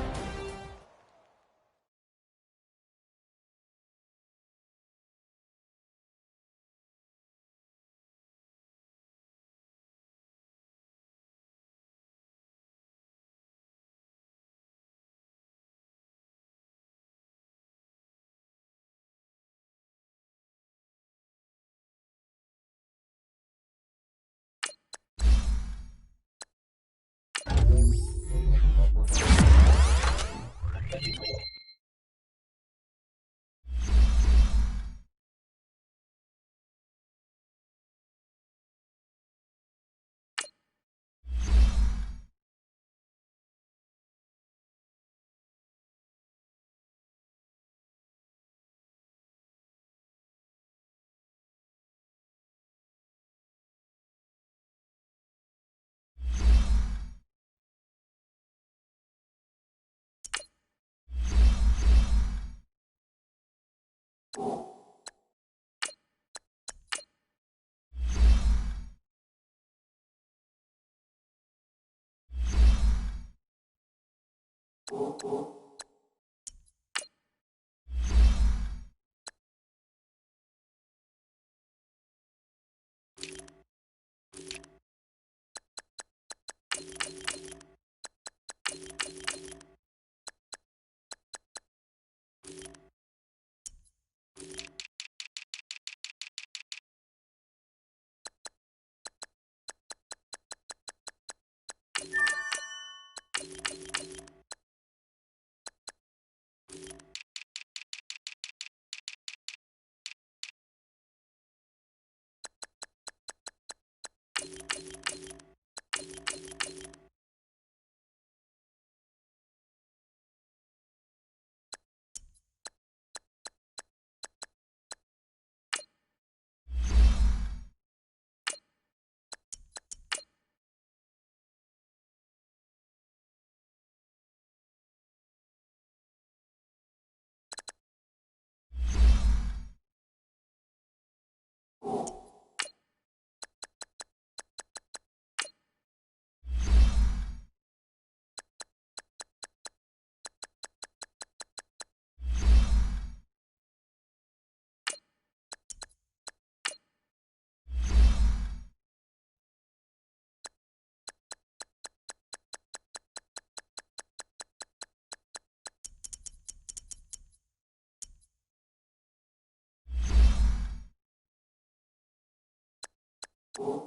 you.